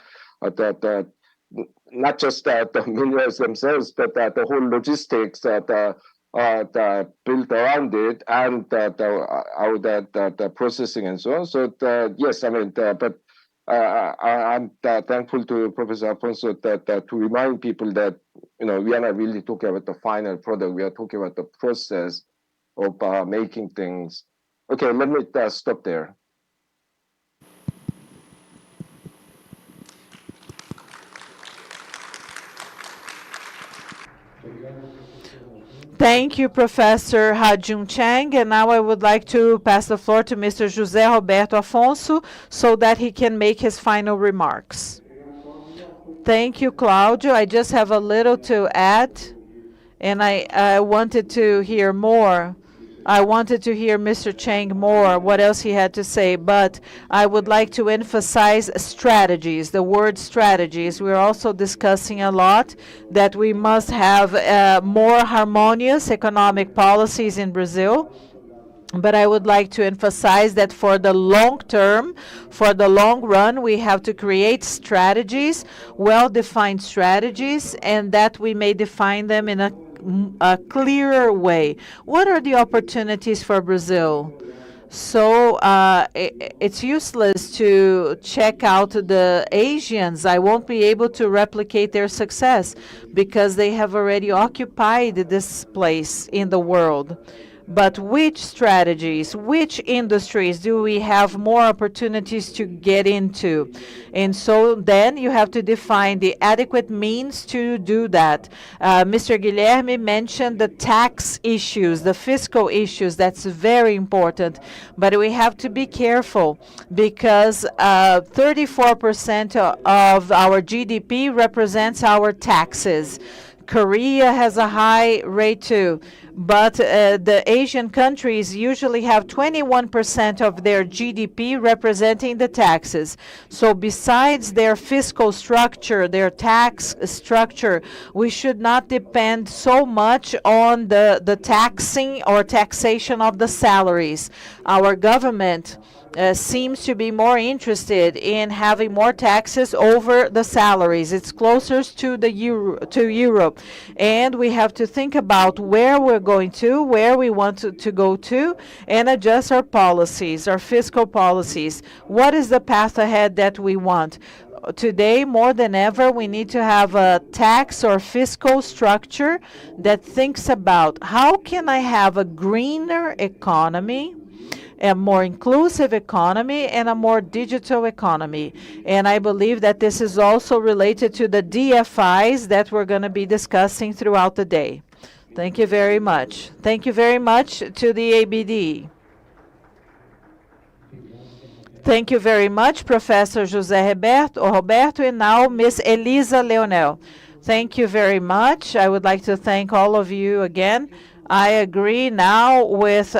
not just the minerals themselves, but the whole logistics that built around it, and the processing and so on. So yes, I mean, but I'm thankful to Professor Afonso to remind people that we are not really talking about the final product. We are talking about the process of making things. Okay, let me stop there. Thank you, Professor Ha-Joon Chang. And now I would like to pass the floor to Mr. José Roberto Afonso so that he can make his final remarks. Thank you, Claudio. I just have a little to add, and I wanted to hear more. I wanted to hear Mr. Chang more, what else he had to say, but I would like to emphasize strategies, the word strategies. We're also discussing a lot that we must have more harmonious economic policies in Brazil. But I would like to emphasize that for the long term, for the long run, we have to create strategies, well-defined strategies, and that we may define them in a clearer way. What are the opportunities for Brazil? So it's useless to check out the Asians. I won't be able to replicate their success because they have already occupied this place in the world. But which strategies, which industries do we have more opportunities to get into? And so then you have to define the adequate means to do that. Mr. Guilherme mentioned the tax issues, the fiscal issues. That's very important. But we have to be careful because 34% of our GDP represents our taxes. Korea has a high rate too, but the Asian countries usually have 21% of their GDP representing the taxes. So besides their fiscal structure, their tax structure, we should not depend so much on the taxing or taxation of the salaries. Our government seems to be more interested in having more taxes over the salaries. It's closer to Europe, and we have to think about where we're going to, where we want to go to, and adjust our policies, our fiscal policies. What is the path ahead that we want? Today, more than ever, we need to have a tax or fiscal structure that thinks about how can I have a greener economy, a more inclusive economy, and a more digital economy. And I believe that this is also related to the DFIs that we're going to be discussing throughout the day. Thank you very much. Thank you very much to the ABD. Thank you very much, Professor José Roberto, and now Ms. Elisa Leonel. Thank you very much. I would like to thank all of you again. I agree now with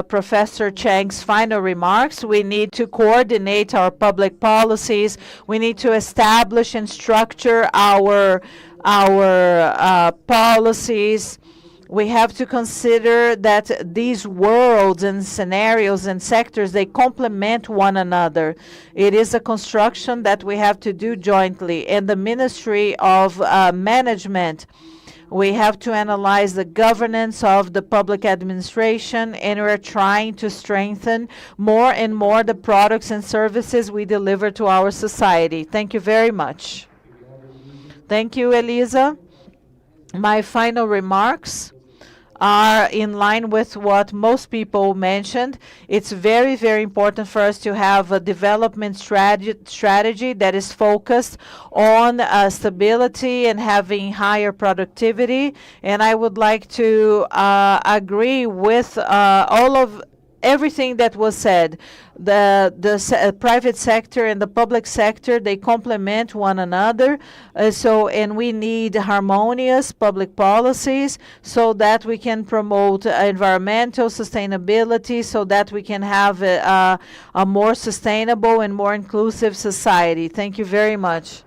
Professor Chang's final remarks. We need to coordinate our public policies. We need to establish and structure our policies. We have to consider that these worlds and scenarios and sectors, they complement one another. It is a construction that we have to do jointly. And the Ministry of Management, we have to analyze the governance of the public administration, and we're trying to strengthen more and more the products and services we deliver to our society. Thank you very much. Thank you, Elisa. My final remarks are in line with what most people mentioned. It's very, very important for us to have a development strategy that is focused on stability and having higher productivity. And I would like to agree with all of everything that was said. The private sector and the public sector, they complement one another. And we need harmonious public policies so that we can promote environmental sustainability, so that we can have a more sustainable and more inclusive society. Thank you very much.